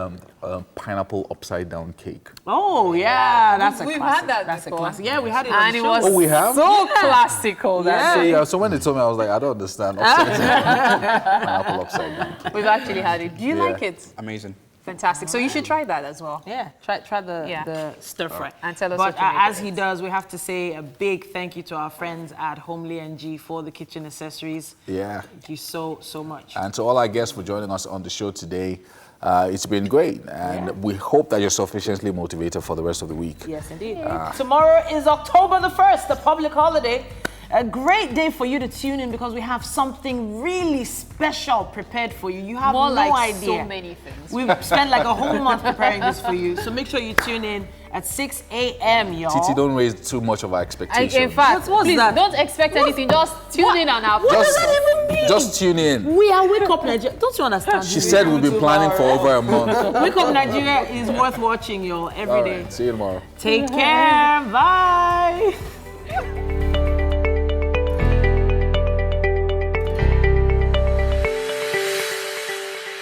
pineapple upside down cake. Oh, yeah, that's a We've classic. had that That's before. a classic. Yeah, we had it on And the it show. was Oh, we have? so classical. That So when they told me, I was like, I don't understand. Upside down. Pineapple upside down. we've actually had it. Do you like it? Amazing. Fantastic. So you should try that as well. Yeah, try the stir fry. And tell us But what you make as of he it. does, we have to say a big thank you to our friends at Homely NG for the kitchen accessories. Yeah. Thank you so much. And to all our guests for joining us on the show today, it's been great. And we hope that you're sufficiently motivated for the rest of the week. Yes, indeed. Tomorrow is October the 1st, the public holiday. A great day for you to tune in because we have something really special prepared for you. You have More no like idea. so many things. We've spent like a whole month preparing this for you. So make sure you tune in at 6 a.m., y'all. Titi, don't raise too much of our expectations. In fact, What's please that? don't expect anything. Just tune in on our What does that even mean? Just tune in. We are Wake Up Nigeria. Don't you understand? She said we've been planning for over a month. Wake Up Nigeria is worth watching, y'all, every All day. right, see you tomorrow. Take care. Bye.